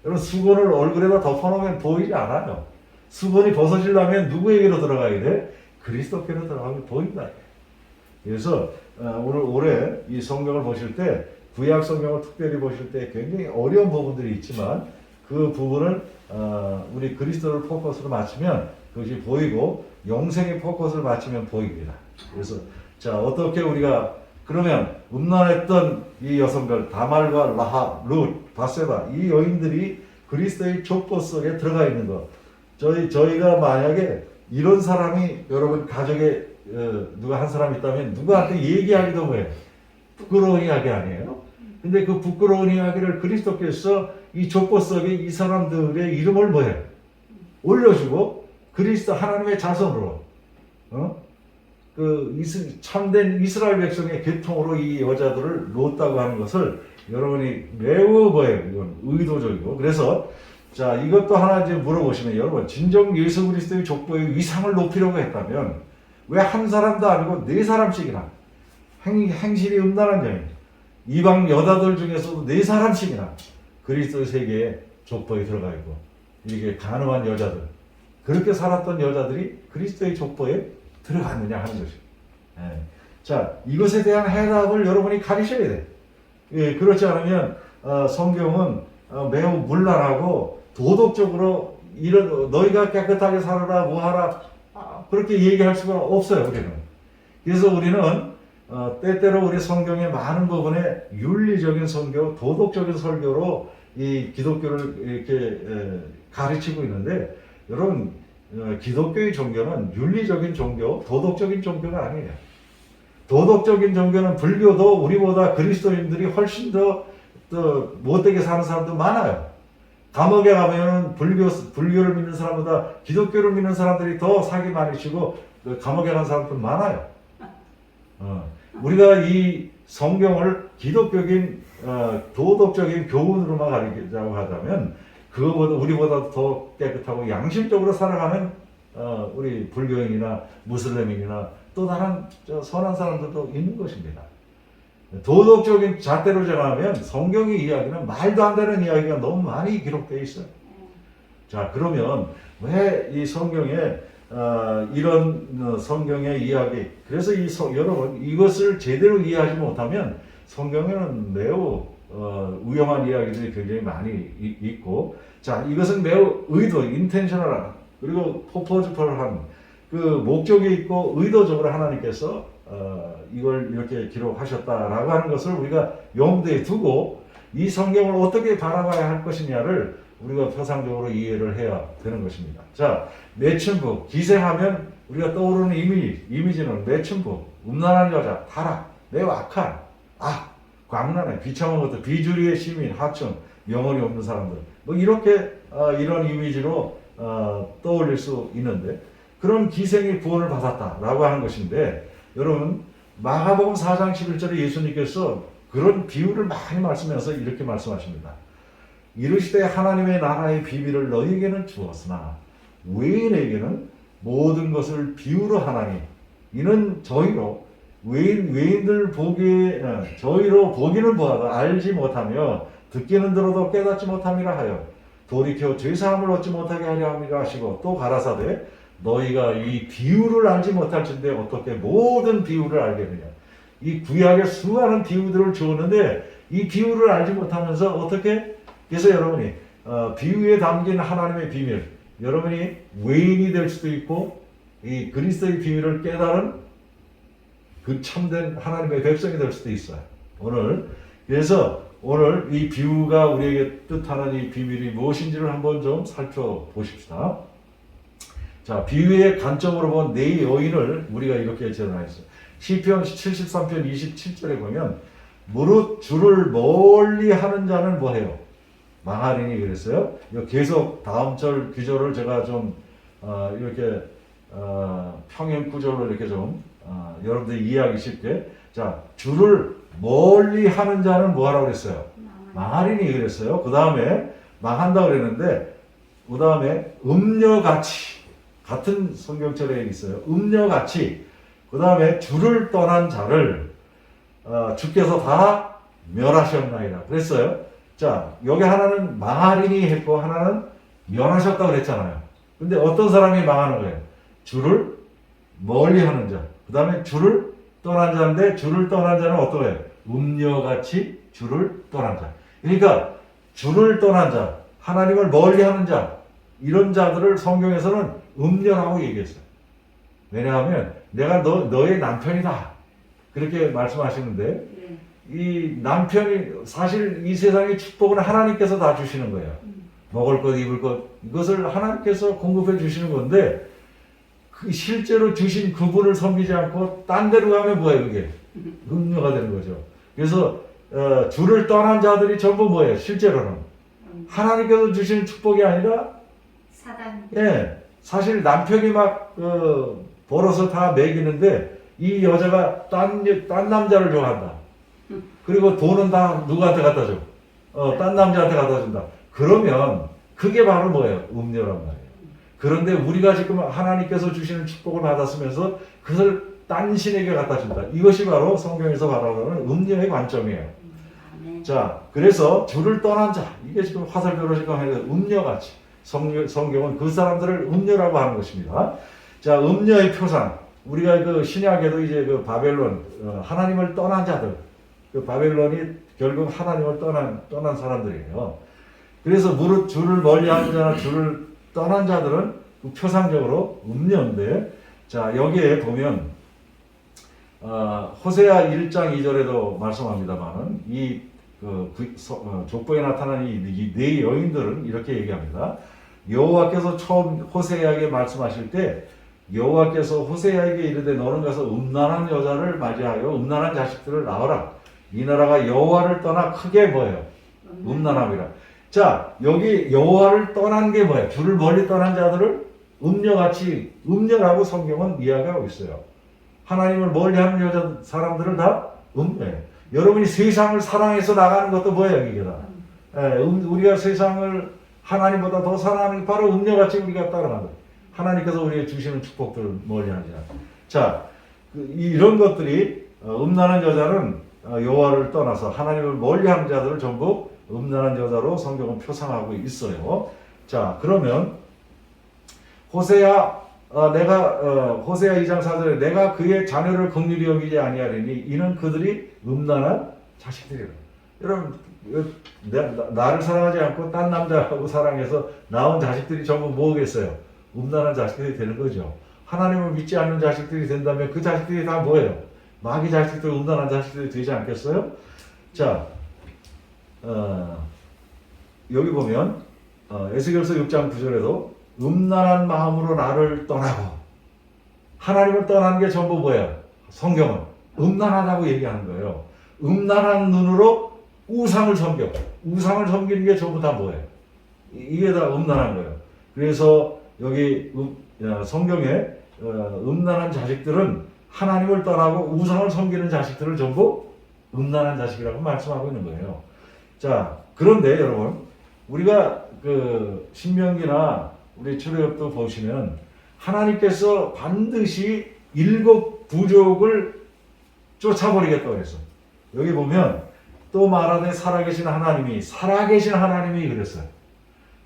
여러분 수건을 얼굴에다 덮어놓으면 보이지 않아요. 수건이 벗어지려면 누구에게로 들어가야 돼? 그리스도께로 들어가면 보인다. 그래서 오늘 올해 이 성경을 보실 때, 구약 성경을 특별히 보실 때 굉장히 어려운 부분들이 있지만 그 부분을 우리 그리스도를 포커스로 맞추면 그것이 보이고 영생의 포커스를 맞추면 보입니다. 그래서 자, 어떻게 우리가 그러면 음란했던 이 여성들 다말과 라합, 룻, 바세바 이 여인들이 그리스도의 족보 속에 들어가 있는 것. 저희가 만약에 이런 사람이 여러분 가족에 누가 한 사람 있다면 누구한테 얘기하기도 뭐예요? 부끄러운 이야기 아니에요? 근데 그 부끄러운 이야기를 그리스도께서 이 족보 속에 이 사람들의 이름을 뭐예요? 올려주고 그리스도 하나님의 자손으로 참된 이스라엘 백성의 계통으로 이 여자들을 놓았다고 하는 것을 여러분이 매우 뭐예요? 이건 의도적이고. 그래서 자, 이것도 하나 이제 물어보시면, 여러분 진정 예수 그리스도의 족보의 위상을 높이려고 했다면 왜 한 사람도 아니고 네 사람씩이나 행실이 음란한 여인, 이방 여자들 중에서도 네 사람씩이나 그리스도의 세계에 족보에 들어가 있고, 이게 가늠한 여자들, 그렇게 살았던 여자들이 그리스도의 족보에 들어갔느냐 하는 것이죠. 자, 이것에 대한 해답을 여러분이 가리셔야 돼. 그렇지 않으면 성경은 매우 문란하고 도덕적으로 너희가 깨끗하게 살아라 뭐하라 그렇게 얘기할 수가 없어요. 우리는. 그래서 우리는 때때로 우리 성경의 많은 부분에 윤리적인 설교, 도덕적인 설교로 이 기독교를 이렇게 가르치고 있는데, 여러분 기독교의 종교는 윤리적인 종교, 도덕적인 종교가 아니에요. 도덕적인 종교는 불교도 우리보다 그리스도인들이 훨씬 더 못되게 사는 사람도 많아요. 감옥에 가면은 불교를 믿는 사람보다 기독교를 믿는 사람들이 더 사기 많이 치고 감옥에 간 사람들 많아요. 우리가 이 성경을 기독교적인 도덕적인 교훈으로만 가르치자고 하자면 그거보다 우리보다 더 깨끗하고 양심적으로 살아가는 우리 불교인이나 무슬림인이나 또 또 다른 선한 사람들도 있는 것입니다. 도덕적인 잣대로 정하면 성경의 이야기는 말도 안 되는 이야기가 너무 많이 기록되어 있어요. 자, 그러면 왜 이 성경에 이런 성경의 이야기, 그래서 여러분 이것을 제대로 이해하지 못하면 성경에는 매우 위험한 이야기들이 굉장히 많이 있고, 자, 이것은 매우 인텐셔널한, 그리고 퍼포즈풀한 그 목적이 있고 의도적으로 하나님께서 이걸 이렇게 기록하셨다라고 하는 것을 우리가 염두에 두고 이 성경을 어떻게 바라봐야 할 것이냐를 우리가 표상적으로 이해를 해야 되는 것입니다. 자, 매춘부, 기생하면 우리가 떠오르는 이미지는 매춘부, 음란한 여자, 타락, 매우 악한, 광란해, 비참한 것들, 비주류의 시민, 하층, 영혼이 없는 사람들, 뭐 이렇게 이런 이미지로 떠올릴 수 있는데, 그런 기생이 구원을 받았다라고 하는 것인데, 여러분 마가복음 4장 11절에 예수님께서 그런 비유를 많이 말씀하면서 이렇게 말씀하십니다. 이르시되 하나님의 나라의 비밀을 너희에게는 주었으나 외인에게는 모든 것을 비유로 하나니 이는 저희로 외인들 저희로 보기는 보아도 알지 못하며 듣기는 들어도 깨닫지 못함이라 하여 돌이켜 죄사함을 얻지 못하게 하려 함이라 하시고, 또 가라사대 너희가 이 비유를 알지 못할진대 어떻게 모든 비유를 알겠느냐. 이 구약의 수많은 비유들을 주었는데 이 비유를 알지 못하면서 어떻게, 그래서 여러분이 비유에 담긴 하나님의 비밀, 여러분이 외인이 될 수도 있고 이 그리스도의 비밀을 깨달은 그 참된 하나님의 백성이 될 수도 있어요. 그래서 오늘 이 비유가 우리에게 뜻하는 이 비밀이 무엇인지를 한번 좀 살펴보십시다. 자, 비유의 관점으로 본 네 여인을 우리가 이렇게 전하였어요. 시편 73편 27절에 보면 무릇 주를 멀리 하는 자는 뭐해요? 망하리니 그랬어요. 계속 다음 절 구절을 제가 좀 이렇게 평행 구절로 이렇게 좀 여러분들이 이해하기 쉽게, 자, 주를 멀리 하는 자는 뭐하라고 그랬어요? 망하리니 그랬어요. 그 다음에 망한다 그랬는데, 그 다음에 음녀같이, 같은 성경절에 있어요. 음녀같이. 그 다음에 주를 떠난 자를 주께서 다 멸하셨나이다 그랬어요. 자, 여기 하나는 망하리니 했고 하나는 멸하셨다고 그랬잖아요. 근데 어떤 사람이 망하는 거예요? 주를 멀리 하는 자. 그 다음에 주를 떠난 자인데, 주를 떠난 자는 어떤 거예요? 음녀같이 주를 떠난 자. 그러니까 주를 떠난 자, 하나님을 멀리 하는 자, 이런 자들을 성경에서는 음녀라고 얘기했어요. 왜냐하면 내가 너의 남편이다 그렇게 말씀하시는데, 이 남편이 사실 이 세상의 축복은 하나님께서 다 주시는 거예요. 먹을 것, 입을 것, 이것을 하나님께서 공급해 주시는 건데, 그 실제로 주신 그분을 섬기지 않고 딴 데로 가면 뭐예요? 그게 음녀가 되는 거죠. 그래서 주를 떠난 자들이 전부 뭐예요? 실제로는 하나님께서 주시는 축복이 아니라 사단. 예, 사실 남편이 막 벌어서 다 먹이는데 이 여자가 딴 남자를 좋아한다. 그리고 돈은 다 누구한테 갖다 줘? 딴 남자한테 갖다 준다. 그러면 그게 바로 뭐예요? 음녀란 말이에요. 그런데 우리가 지금 하나님께서 주시는 축복을 받았으면서 그것을 딴 신에게 갖다 준다. 이것이 바로 성경에서 말하는 음녀의 관점이에요. 자, 그래서 주를 떠난 자, 이게 지금 화살표로 하는 음녀같이, 성경은 그 사람들을 음녀라고 하는 것입니다. 자, 음녀의 표상, 우리가 그 신약에도 이제 그 바벨론, 하나님을 떠난 자들, 그 바벨론이 결국 하나님을 떠난 사람들이에요. 그래서 무릇 주를 멀리하는 자나 주를 떠난 자들은 그 표상적으로 음녀인데, 자, 여기에 보면 호세아 1장 2절에도 말씀합니다만은 이 족보에 나타난 이 네 여인들은 이렇게 얘기합니다. 여호와께서 처음 호세아에게 말씀하실 때 여호와께서 호세아에게 이르되 너는 가서 음란한 여자를 맞이하여 음란한 자식들을 낳아라. 이 나라가 여호와를 떠나 크게 뭐예요? 음란함이라. 자, 여기 여호와를 떠난 게 뭐예요? 주를 멀리 떠난 자들을 음녀같이, 음녀라고 성경은 이야기하고 있어요. 하나님을 멀리하는 여자 사람들을 다 음녀예요. 여러분이 세상을 사랑해서 나가는 것도 뭐예요? 이게 다. 우리가 세상을 하나님보다 더 사랑하는 게 바로 음녀같이 우리가 따라가는 거예요. 하나님께서 우리에게 주시는 축복들을 멀리하지 않고. 자, 이런 것들이 음란한 여자는 여호와를 떠나서 하나님을 멀리하는 자들을 전부 음란한 여자로 성경은 표상하고 있어요. 자, 그러면 호세아 호세아 2장 4절에 내가 그의 자녀를 긍휼히 여기지 아니하리니 이는 그들이 음란한 자식들이라. 여러분, 나를 사랑하지 않고 딴 남자하고 사랑해서 낳은 자식들이 전부 뭐겠어요? 음란한 자식들이 되는 거죠. 하나님을 믿지 않는 자식들이 된다면 그 자식들이 다 뭐예요? 마귀 자식들, 음란한 자식들이 되지 않겠어요? 자, 여기 보면 에스겔서 6장 9절에도 음란한 마음으로 나를 떠나고, 하나님을 떠나는 게 전부 뭐예요? 성경은 음란하다고 얘기하는 거예요. 음란한 눈으로 우상을 섬겨. 우상을 섬기는 게 전부 다 뭐예요? 이게 다 음란한 거예요. 그래서 여기 성경에 음란한 자식들은 하나님을 떠나고 우상을 섬기는 자식들을 전부 음란한 자식이라고 말씀하고 있는 거예요. 자, 그런데 여러분, 우리가 그 신명기나 우리 출애굽도 보시면 하나님께서 반드시 7 부족을 쫓아버리겠다고 했어요. 여기 보면 또 말하되 살아계신 하나님이 그랬어요.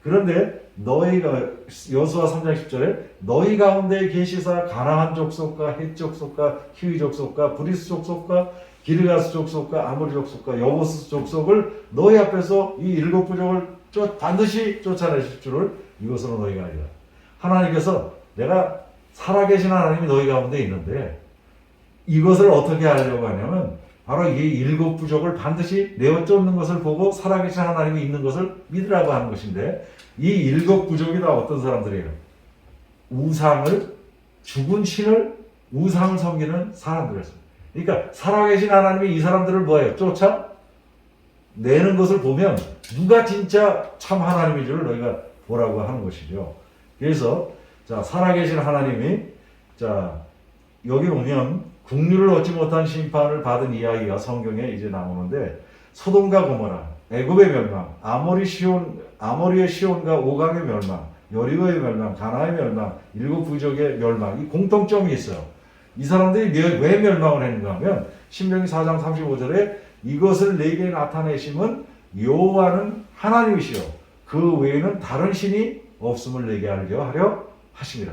그런데 너희가 여호수아 3장 10절에 너희 가운데 계시사 가나안 족속과 헷 족속과 히위 족속과 브리스 족속과 기르가스 족속과 아모리 족속과 여부스 족속을 너희 앞에서 이 7 부족을 반드시 쫓아내실 줄을 이것으로 너희가 알리라. 하나님께서 내가 살아계신 하나님이 너희 가운데 있는데 이것을 어떻게 하려고 하냐면 바로 이 7 부족을 반드시 내어 쫓는 것을 보고 살아계신 하나님이 있는 것을 믿으라고 하는 것인데, 이 7 부족이 다 어떤 사람들이에요? 죽은 신을, 우상을 섬기는 사람들이었어요. 그러니까 살아계신 하나님이 이 사람들을 뭐예요? 쫓아 내는 것을 보면 누가 진짜 참 하나님인 줄 너희가 보라고 하는 것이죠. 그래서 자, 살아계신 하나님이, 자, 여기 보면 국류를 얻지 못한 심판을 받은 이야기가 성경에 이제 나오는데, 소돔과 고모라, 애굽의 멸망, 아모리의 시온과 오강의 멸망, 여리고의 멸망, 가나의 멸망, 7 부족의 멸망, 이 공통점이 있어요. 이 사람들이 왜 멸망을 했는가 하면 신명기 4장 35절에 이것을 내게 나타내심은 여호와는 하나님이시요 그 외에는 다른 신이 없음을 내게 알게 하려 하심이라.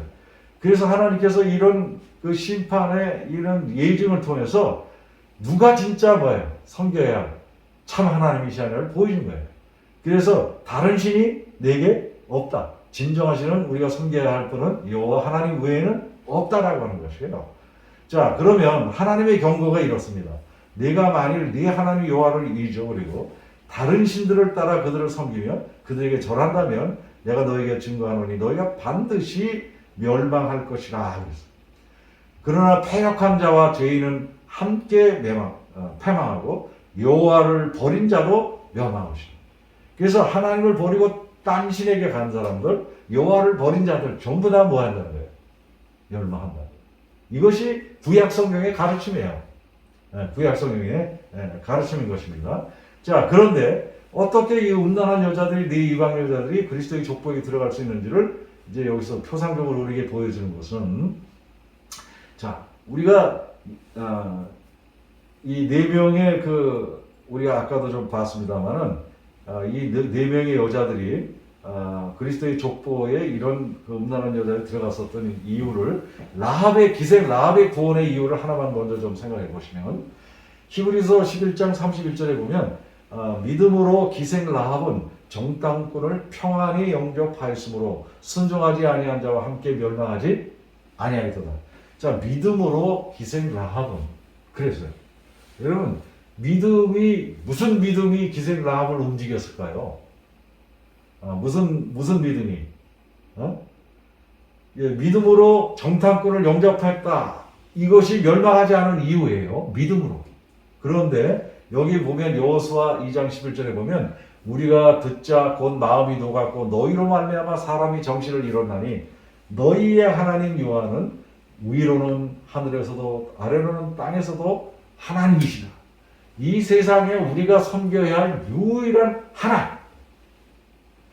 그래서 하나님께서 이런 그 심판의 이런 예증을 통해서 누가 진짜 뭐예요? 섬겨야 참 하나님이시냐를 보여준 거예요. 그래서 다른 신이 내게 없다. 진정하시는 우리가 섬겨야 할 분은 여호와 하나님 외에는 없다라고 하는 것이에요. 자, 그러면 하나님의 경고가 이렇습니다. 내가 만일 네 하나님 여호와를 잊어버리고 다른 신들을 따라 그들을 섬기며 그들에게 절한다면 내가 너에게 증거하노니 너희가 반드시 멸망할 것이라 그랬어요. 그러나 패역한 자와 죄인은 함께 패망하고 여호와를 버린 자도 멸망하시라. 그래서 하나님을 버리고 딴 신에게 간 사람들, 여호와를 버린 자들 전부 다 뭐 한다는 거예요? 멸망한다. 이것이 구약 성경의 가르침이에요. 구약 성경의 가르침인 것입니다. 자, 그런데 어떻게 이 음란한 여자들이, 네 이방 여자들이 그리스도의 족보에 들어갈 수 있는지를 이제 여기서 표상적으로 우리에게 보여주는 것은, 자, 우리가 이 4명의 우리가 아까도 좀 봤습니다만은 이 4명의 여자들이 그리스도의 족보에 이런 음란한 여자들이 들어갔었던 이유를, 라합의 구원의 이유를 하나만 먼저 좀 생각해 보시면, 히브리서 11장 31절에 보면 믿음으로 기생 라합은 정탐꾼을 평안히 영접하였으므로 순종하지 아니한 자와 함께 멸망하지 아니하리로다. 자, 믿음으로 기생 라합은 그랬어요. 여러분, 무슨 믿음이 기생 라합을 움직였을까요? 무슨 믿음이? 믿음으로 정탐꾼을 영접했다. 이것이 멸망하지 않은 이유예요. 믿음으로. 그런데 여기 보면 여호수아 2장 11절에 보면 우리가 듣자 곧 마음이 녹았고 너희로 말미암아 사람이 정신을 잃었나니 너희의 하나님 여호와는 위로는 하늘에서도 아래로는 땅에서도 하나님이시라. 이 세상에 우리가 섬겨야 할 유일한 하나님,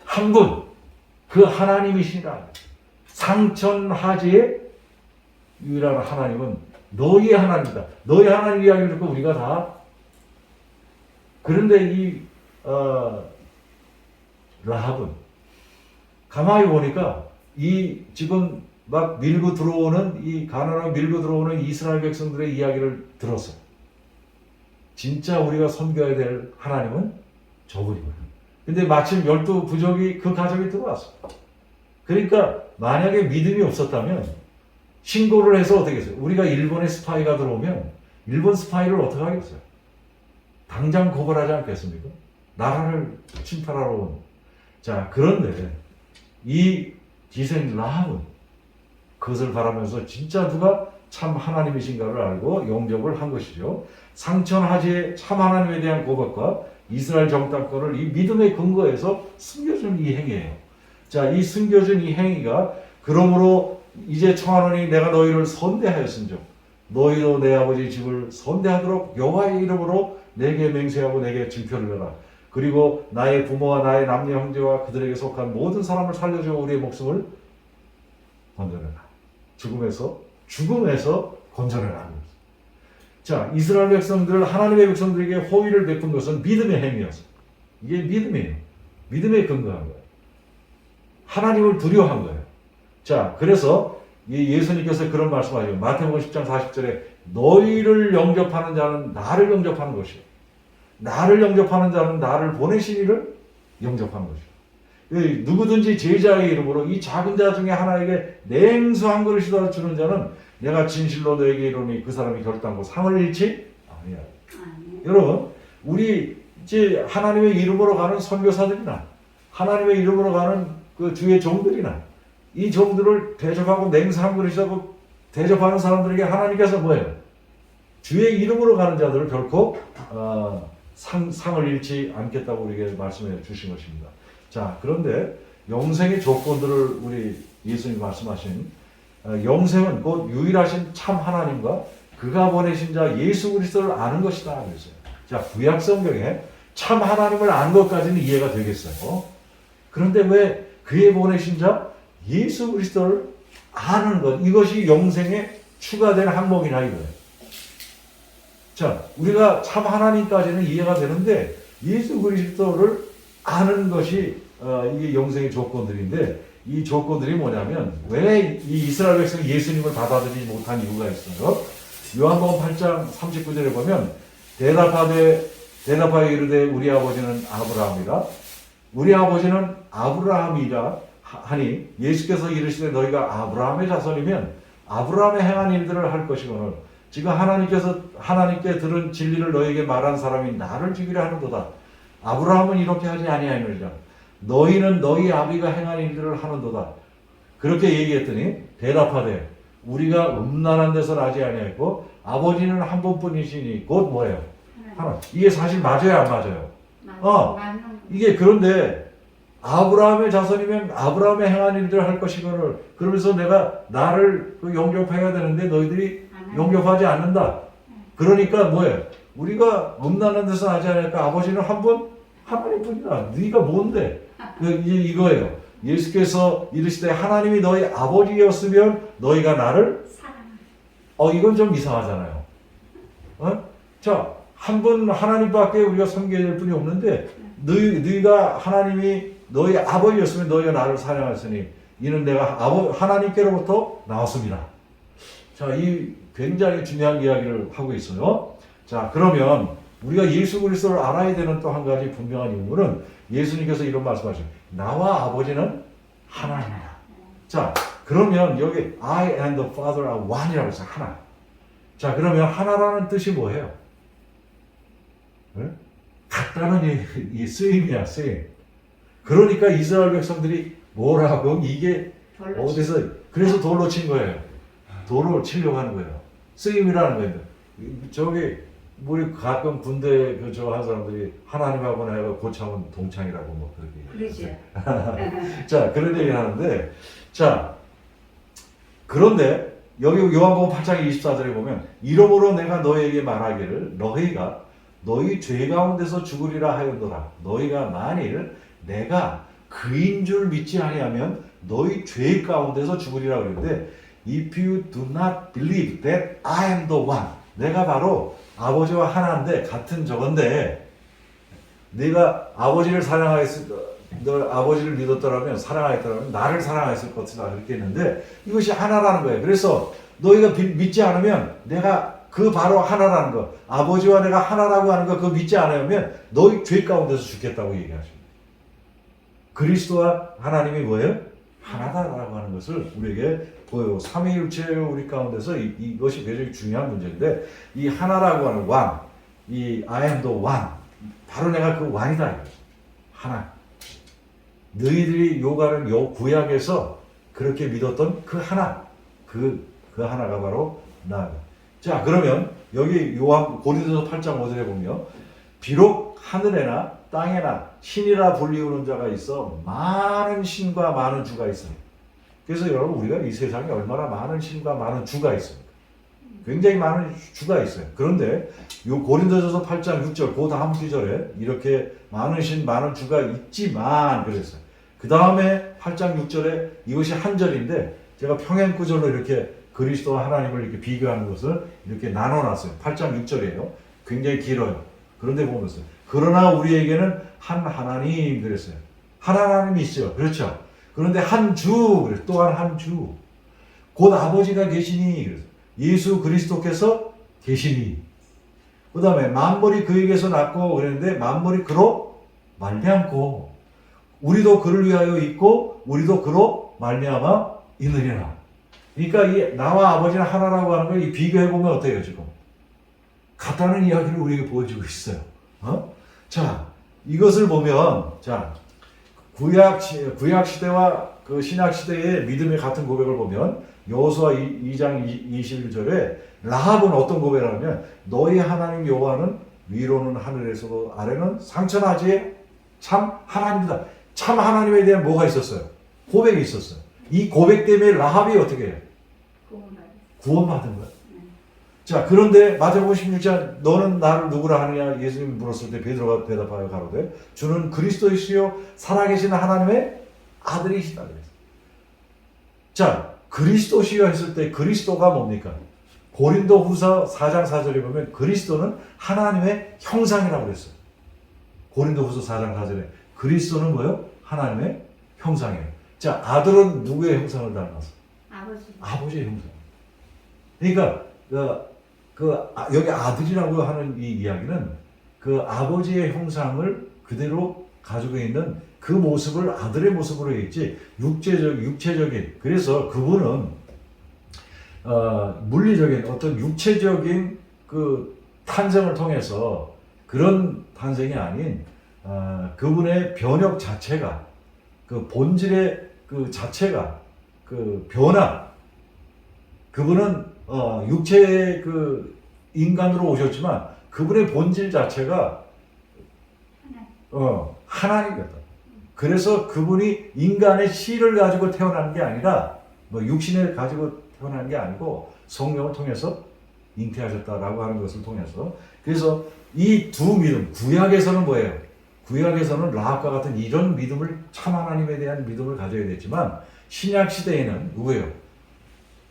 한 분, 그 하나님이시라. 상천하지의 유일한 하나님은 너희 하나님이다. 너희 하나님 이야기를 듣고 우리가 다 그런데 이 라합은 가만히 보니까 이 지금 막 밀고 들어오는 이 가나안에 밀고 들어오는 이스라엘 백성들의 이야기를 들었어요. 진짜 우리가 섬겨야 될 하나님은 저분이구나. 근데 마침 12부족이 그 가정에 들어왔어. 그러니까 만약에 믿음이 없었다면 신고를 해서 어떻게 했어요? 우리가 일본에 스파이가 들어오면 일본 스파이를 어떻게 하겠어요? 당장 고발하지 않겠습니까? 나라를 침탈하러 온. 자, 그런데 이 기생 라합은 그것을 바라면서 진짜 누가 참 하나님이신가를 알고 영접을 한 것이죠. 상천하지의 참 하나님에 대한 고백과 이스라엘 정탐권을 이 믿음의 근거에서 숨겨준 이 행위예요. 자, 이 숨겨준 이 행위가 그러므로 이제 청하노니 내가 너희를 선대하였은즉 너희도 내 아버지 집을 선대하도록 여호와의 이름으로 내게 맹세하고 내게 증표를 내라. 그리고 나의 부모와 나의 남녀 형제와 그들에게 속한 모든 사람을 살려줘 우리의 목숨을 건져내라. 죽음에서 건져내라. 자, 이스라엘 백성들, 하나님의 백성들에게 호의를 베푼 것은 믿음의 행위였어. 이게 믿음이에요. 믿음에 근거한 거예요. 하나님을 두려워한 거예요. 자, 그래서 예수님께서 그런 말씀하세요. 마태복음 10장 40절에 너희를 영접하는 자는 나를 영접하는 것이요. 나를 영접하는 자는 나를 보내신 이를 영접하는 것이요. 누구든지 제자의 이름으로 이 작은 자 중에 하나에게 냉수 한 그릇이라도 주는 자는 내가 진실로 너에게 이르노니 그 사람이 결단코 상을 잃지 아니야. 여러분, 우리 이제 하나님의 이름으로 가는 선교사들이나 하나님의 이름으로 가는 그 주의 종들이나 이 종들을 대접하고 냉수 한 그릇이라고 대접하는 사람들에게 하나님께서 뭐예요? 주의 이름으로 가는 자들을 결코 상을 잃지 않겠다고 우리에게 말씀해 주신 것입니다. 자, 그런데 영생의 조건들을 우리 예수님 말씀하신 영생은 곧 유일하신 참 하나님과 그가 보내신 자 예수 그리스도를 아는 것이다 그랬어요. 자, 구약 성경에 참 하나님을 아는 것까지는 이해가 되겠어요. 그런데 왜 그의 보내신 자 예수 그리스도를 아는 것, 이것이 영생에 추가된 항목이나 이거예요. 자, 우리가 참 하나님까지는 이해가 되는데 예수 그리스도를 아는 것이 이게 영생의 조건들인데 이 조건들이 뭐냐면 왜 이 이스라엘 백성이 예수님을 받아들이지 못한 이유가 있어요. 요한복음 8장 39절에 보면 대답하여 이르되 우리 아버지는 아브라함이라. 우리 아버지는 아브라함이라 하니 예수께서 이르시되 너희가 아브라함의 자손이면 아브라함의 행한 일들을 할 것이거늘 지금 하나님께 들은 진리를 너희에게 말한 사람이 나를 죽이려 하는도다. 아브라함은 이렇게 하지 아니하였느니라. 너희는 너희 아비가 행한 일들을 하는도다. 그렇게 얘기했더니 대답하되 우리가 음란한 데서 나지 아니하였고 아버지는 한 분뿐이시니 곧 뭐예요? 하나. 이게 사실 맞아요, 안 맞아요? 이게 그런데 아브라함의 자손이면 아브라함의 행한 일들을 할 것이거늘 그러면서 내가 나를 영접해야 되는데 너희들이 영접하지 않는다. 그러니까 뭐예요? 우리가 음란한 데서 나지 않으니까 아버지는 한 분? 하나님뿐이다. 네가 뭔데? 이거예요. 예수께서 이르시되 하나님이 너희 아버지였으면 너희가 나를 이건 좀 이상하잖아요. 자, 한 분 하나님밖에 우리가 섬겨야 될 분이 없는데 너희가 하나님이 너희 아버지였으면 너희가 나를 사랑하였으니 이는 내가 하나님께로부터 나왔습니다. 자, 이 굉장히 중요한 이야기를 하고 있어요. 자, 그러면 우리가 예수 그리스도를 알아야 되는 또 한 가지 분명한 이유는 예수님께서 이런 말씀하시죠. 나와 아버지는 하나입니다. 자, 그러면 여기 I and the Father are one이라고 해서 하나. 자, 그러면 하나라는 뜻이 뭐예요? 네? 같다는 이 쓰임이야, 쓰임. 그러니까 이스라엘 백성들이 뭐라고 이게 어디서 그래서 돌로 친 거예요. 돌로 치려고 하는 거예요. 쓰임이라는 거예요. 저기 우리 가끔 군대 저 한 사람들이 하나님하고 내가 고참은 동창이라고 뭐 그렇게. 그러죠. 자, 그런 얘기를 하는데, 자, 그런데 여기 요한복음 8장 24절에 보면 이러므로 내가 너희에게 말하기를 너희가 너희 죄 가운데서 죽으리라 하였노라. 너희가 만일 내가 그인 줄 믿지 아니하면 너희 죄 가운데서 죽으리라 그랬는데 If you do not believe that I am the one. 내가 바로 아버지와 하나인데 같은 저건데 네가 아버지를 너 아버지를 믿었더라면 사랑하였더라면 나를 사랑했을 것이다 그렇게 했는데 이것이 하나라는 거예요. 그래서 너희가 믿지 않으면 내가 그 바로 하나라는 거 아버지와 내가 하나라고 하는 거 그거 믿지 않으면 너희 죄 가운데서 죽겠다고 얘기하십니다. 그리스도와 하나님이 뭐예요? 하나다라고 하는 것을 우리에게 보여요. 삼위일체 우리 가운데서 이것이 굉장히 중요한 문제인데 이 하나라고 하는 왕, 이 I am the one, 바로 내가 그 왕이다. 하나. 너희들이 요구하는 요 구약에서 그렇게 믿었던 그 하나, 그 하나가 바로 나. 자, 그러면 여기 요한 고린도서 8장 5절에 보면 비록 하늘에나 땅에나 신이라 불리우는 자가 있어 많은 신과 많은 주가 있습니다. 그래서 여러분 우리가 이 세상에 얼마나 많은 신과 많은 주가 있습니까? 굉장히 많은 주가 있어요. 그런데 요 고린도전서 8장 6절 그 다음 구절에 이렇게 많은 신 많은 주가 있지만 그랬어요. 그 다음에 8장 6절에 이것이 한 절인데 제가 평행 구절로 이렇게 그리스도와 하나님을 이렇게 비교하는 것을 이렇게 나눠놨어요. 8장 6절이에요. 굉장히 길어요. 그런데 보면서 그러나 우리에게는 한 하나님 그랬어요. 한 하나님이 있어요. 그렇죠. 그런데 한 주, 그래서 또한 한 주. 곧 아버지가 계시니, 그래서 예수 그리스도께서 계시니. 그 다음에 만물이 그에게서 났고 그랬는데 만물이 그로 말미암고 우리도 그를 위하여 있고 우리도 그로 말미암아 있느니라. 그러니까 이 나와 아버지는 하나라고 하는 걸 비교해 보면 어때요 지금? 같다는 이야기를 우리에게 보여주고 있어요. 자, 이것을 보면 자 구약 시대와 그 신약 시대의 믿음의 같은 고백을 보면 여호수아 2장 21절에 라합은 어떤 고백을 하냐면 너희 하나님 여호와는 위로는 하늘에서도 아래는 상천하지에 참 하나님이다. 참 하나님에 대한 뭐가 있었어요? 고백이 있었어요. 이 고백 때문에 라합이 어떻게 해요? 구원받은 거야. 자, 그런데 마태복음 16장 너는 나를 누구라 하느냐 예수님이 물었을 때 베드로가 대답하여 가로되 주는 그리스도이시요 살아계신 하나님의 아들이시다 그랬어요. 자, 그리스도시여 했을 때 그리스도가 뭡니까? 고린도후서 4장 4절에 보면 그리스도는 하나님의 형상이라고 그랬어요. 고린도후서 4장 4절에 그리스도는 뭐예요? 하나님의 형상이에요. 자, 아들은 누구의 형상을 닮았어? 아버지의 형상. 그러니까 여기 아들이라고 하는 이 이야기는 그 아버지의 형상을 그대로 가지고 있는 그 모습을 아들의 모습으로 했지 육체적인 그래서 그분은 물리적인 어떤 육체적인 그 탄생을 통해서 그런 탄생이 아닌 그분의 변혁 자체가 그 본질의 그 자체가 그 변화 그분은 육체의 그 인간으로 오셨지만 그분의 본질 자체가 하나님이었다. 그래서 그분이 인간의 씨를 가지고 태어난 게 아니라 뭐 육신을 가지고 태어난 게 아니고 성령을 통해서 잉태하셨다라고 하는 것을 통해서 그래서 이 두 믿음 구약에서는 뭐예요? 구약에서는 라합과 같은 이런 믿음을 참 하나님에 대한 믿음을 가져야 됐지만 신약 시대에는 누구예요?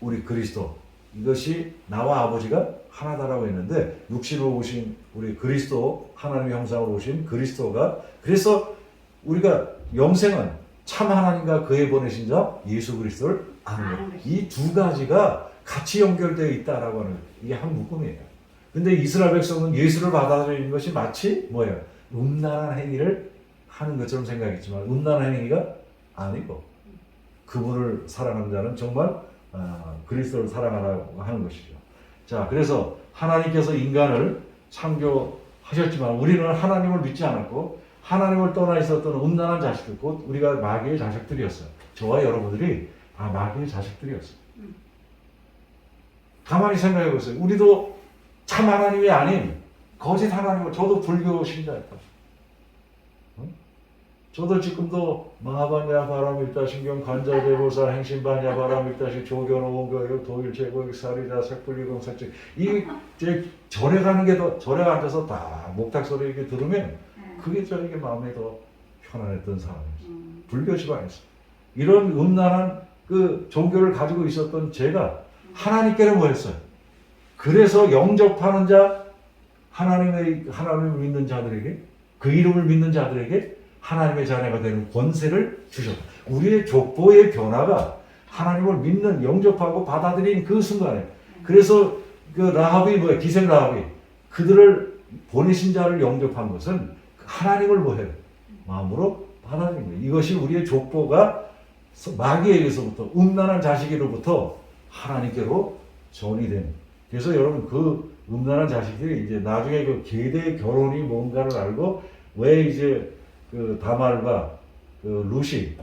우리 그리스도 이것이 나와 아버지가 하나다라고 했는데 육신으로 오신 우리 그리스도 하나님의 형상으로 오신 그리스도가 그래서 우리가 영생은 참 하나님과 그의 보내신 자 예수 그리스도를 아는 것. 이 두 가지가 같이 연결되어 있다라고 하는 이게 한 묶음이에요. 근데 이스라엘 백성은 예수를 받아들이는 것이 마치 뭐예요? 음란한 행위를 하는 것처럼 생각했지만 음란한 행위가 아니고 그분을 사랑하는 자는 정말 그리스도를 사랑하라고 하는 것이죠. 자, 그래서 하나님께서 인간을 창조하셨지만 우리는 하나님을 믿지 않았고 하나님을 떠나 있었던 음란한 자식들, 곧 우리가 마귀의 자식들이었어요. 저와 여러분들이 다 마귀의 자식들이었어요. 가만히 생각해 보세요. 우리도 참 하나님이 아닌 거짓 하나님을 저도 불교 신자였다. 저도 지금도 마하반야 바람일다 신경 관자대보살 행신반야 바람일다시 조견 오교육 도일 제고육 사리자 색불리공 색즉 이 이제 절에 가는 게 더 절에 앉아서 다 목탁 소리 이렇게 들으면 그게 저에게 마음에 더 편안했던 사람이었어요. 불교 집안에서 이런 음란한 그 종교를 가지고 있었던 제가 하나님께는 뭐했어요? 그래서 영접하는 자, 하나님을 믿는 자들에게, 그 이름을 믿는 자들에게 하나님의 자녀가 되는 권세를 주셨다. 우리의 족보의 변화가 하나님을 믿는, 영접하고 받아들인 그 순간에, 그래서 그 라합이 뭐야? 기생 라합이 그들을 보내신 자를 영접한 것은 하나님을 뭐해요? 마음으로 받아들인 거예요. 이것이 우리의 족보가 마귀에게서부터, 음란한 자식으로부터 하나님께로 전이 된. 그래서 여러분 그 음란한 자식들이 이제 나중에 그 계대 결혼이 뭔가를 알고, 왜 이제 그 다말과 그 룻이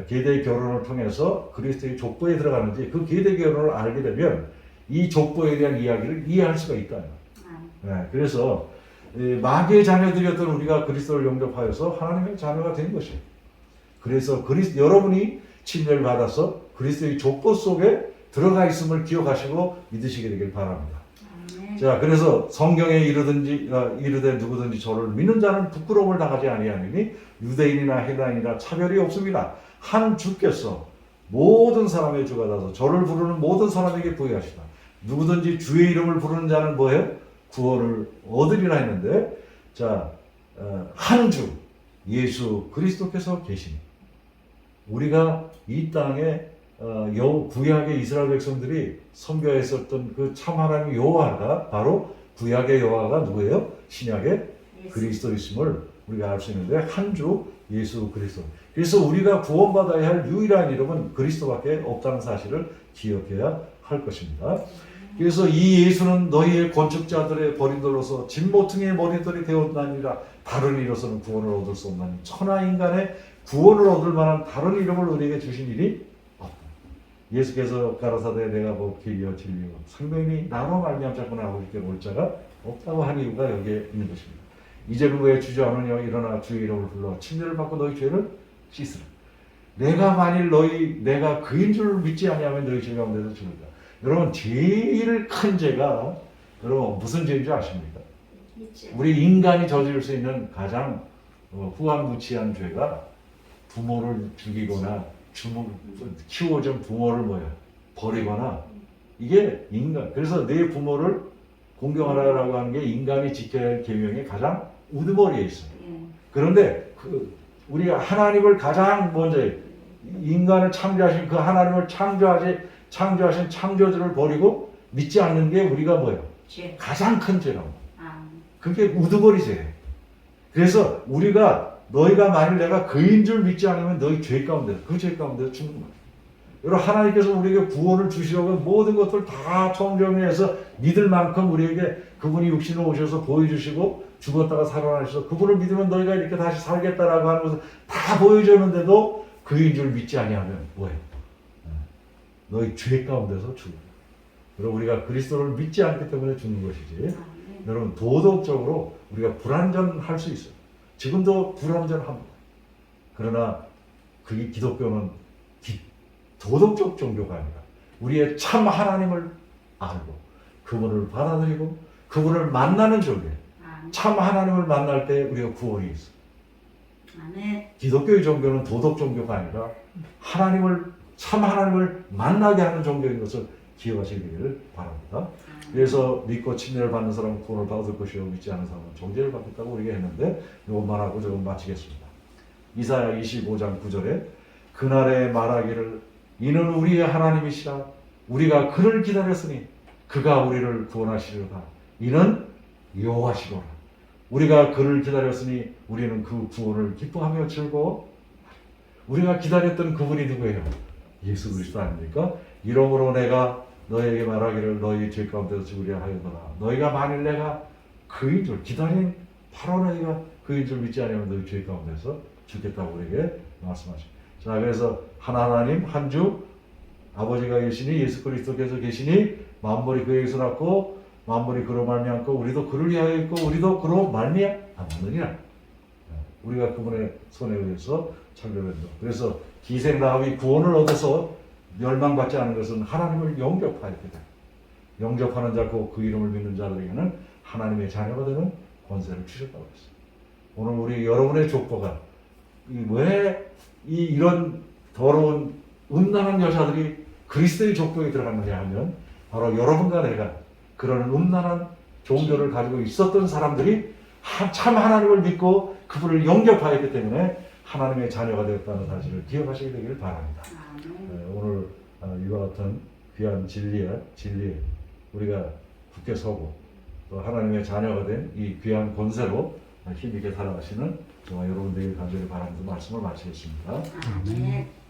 계대 결혼을 통해서 그리스도의 족보에 들어가는지, 그 계대 결혼을 알게 되면 이 족보에 대한 이야기를 이해할 수가 있다. 네, 그래서 마귀의 자녀들이었던 우리가 그리스도를 영접하여서 하나님의 자녀가 된 것이에요. 그래서 여러분이 침례를 받아서 그리스도의 족보 속에 들어가 있음을 기억하시고 믿으시게 되길 바랍니다. 자, 그래서 성경에 이르되 누구든지 저를 믿는 자는 부끄러움을 당하지 아니하니니 유대인이나 헬라인이나 차별이 없습니다. 한 주께서 모든 사람의 주가 되어서 저를 부르는 모든 사람에게 부여하시다. 누구든지 주의 이름을 부르는 자는 뭐예요? 구원을 얻으리라 했는데, 자, 한 주 예수 그리스도께서 계시니, 우리가 이 땅에 구약의 이스라엘 백성들이 섬겨했었던 그 참 하나님 여호와가 바로 구약의 여호와가 누구예요? 신약의 그리스도이심을 우리가 알 수 있는데, 한 주 예수 그리스도. 그래서 우리가 구원받아야 할 유일한 이름은 그리스도밖에 없다는 사실을 기억해야 할 것입니다. 그래서 이 예수는 너희의 건축자들의 버림들로서 진모퉁이의 머리들이 되었나니라. 다른 이로서는 구원을 얻을 수 없나니 천하 인간의 구원을 얻을 만한 다른 이름을 우리에게 주신 일이 없다. 예수께서 가라사대 내가 곧 길이요 진리요 생명이 나로 말미암자꾸나 아버지께 올 자가 없다고 한 이유가 여기에 있는 것입니다. 이제는 왜 주저하느냐 일어나 주의 이름을 불러 침례를 받고 너희 죄를 씻으라. 내가 만일 내가 그인 줄 믿지 아니하면 너희 죄 가운데서 죽을까. 여러분 제일 큰 죄가 여러분 무슨 죄인 줄 아십니까? 우리 인간이 저지를 수 있는 가장 후한무치한 죄가 부모를 죽이거나 키워준 부모를 버리거나, 이게 인간. 그래서 내 부모를 공경하라고 하는 게 인간이 지켜야 할 계명의 가장 우두머리에 있어요. 그런데 우리가 하나님을 가장 먼저 인간을 창조하신 그 하나님을 창조하신 창조주를 버리고 믿지 않는 게 우리가 뭐예요? 가장 큰 죄라고. 그게 우두머리 죄예요. 그래서 너희가 만일 내가 그인 줄 믿지 않으면 너희 죄 가운데, 그 죄 가운데서 죽는 거예요. 여러분 하나님께서 우리에게 구원을 주시려고 모든 것들 다 총정리해서 믿을 만큼 우리에게 그분이 육신을 오셔서 보여주시고 죽었다가 살아나셔서 그분을 믿으면 너희가 이렇게 다시 살겠다라고 하는 것을 다 보여줬는데도 그인 줄 믿지 아니하면 뭐예요? 너희 죄 가운데서 죽어요. 여러분 우리가 그리스도를 믿지 않기 때문에 죽는 것이지. 여러분 도덕적으로 우리가 불완전할 수 있어요. 지금도 불완전합니다. 그러나 그게 기독교는 도덕적 종교가 아니라 우리의 참 하나님을 알고 그분을 받아들이고 그분을 만나는 종교예요. 참 하나님을 만날 때 우리가 구원이 있어요. 기독교의 종교는 도덕 종교가 아니라 참 하나님을 만나게 하는 종교인 것을 기억하시기를 바랍니다. 그래서 믿고 침례를 받는 사람은 구원을 받을 것이요 믿지 않는 사람은 정죄를 받겠다고 우리가 했는데, 이것만 하고 조금 마치겠습니다. 이사야 25장 9절에 그날에 말하기를 이는 우리의 하나님이시라. 우리가 그를 기다렸으니 그가 우리를 구원하시리로다. 이는 여호와시로라. 우리가 그를 기다렸으니 우리는 그 구원을 기뻐하며 즐거워. 우리가 기다렸던 그분이 누구예요? 예수 그리스도 아닙니까? 이러므로 내가 너에게 말하기를 너희 죄 가운데서 죽으려 하였노라. 너희가 만일 내가 그인 줄 기다린 바로 너희가 그인 줄 믿지 않으면 너희 죄 가운데서 죽겠다고 우리에게 말씀하십니다. 자, 그래서 하나님 한 주 아버지가 계시니 예수 그리스도께서 계시니 만물이 그에게서 났고 만물이 그로 말미암고 우리도 그를 위하여 있고 우리도 그로 말미암느니라. 우리가 그분의 손에 의해서 창조된다. 그래서 기생 라합이 구원을 얻어서 멸망받지 않은 것은 하나님을 영접하였기 때문에, 영접하는 자 그 이름을 믿는 자들에게는 하나님의 자녀가 되는 권세를 주셨다고 했어요. 오늘 여러분의 족보가 왜 이런 더러운 음란한 여자들이 그리스도의 족보에 들어갔느냐 하면 바로 여러분과 내가 그런 음란한 종교를 가지고 있었던 사람들이 참 하나님을 믿고 그분을 영접하였기 때문에 하나님의 자녀가 되었다는 사실을 기억하시게 되기를 바랍니다. 오늘 이와 같은 귀한 진리에 우리가 굳게 서고 또 하나님의 자녀가 된 이 귀한 권세로 힘있게 살아가시는 저와 여러분들이 간절히 바라면서 말씀을 마치겠습니다. 아멘.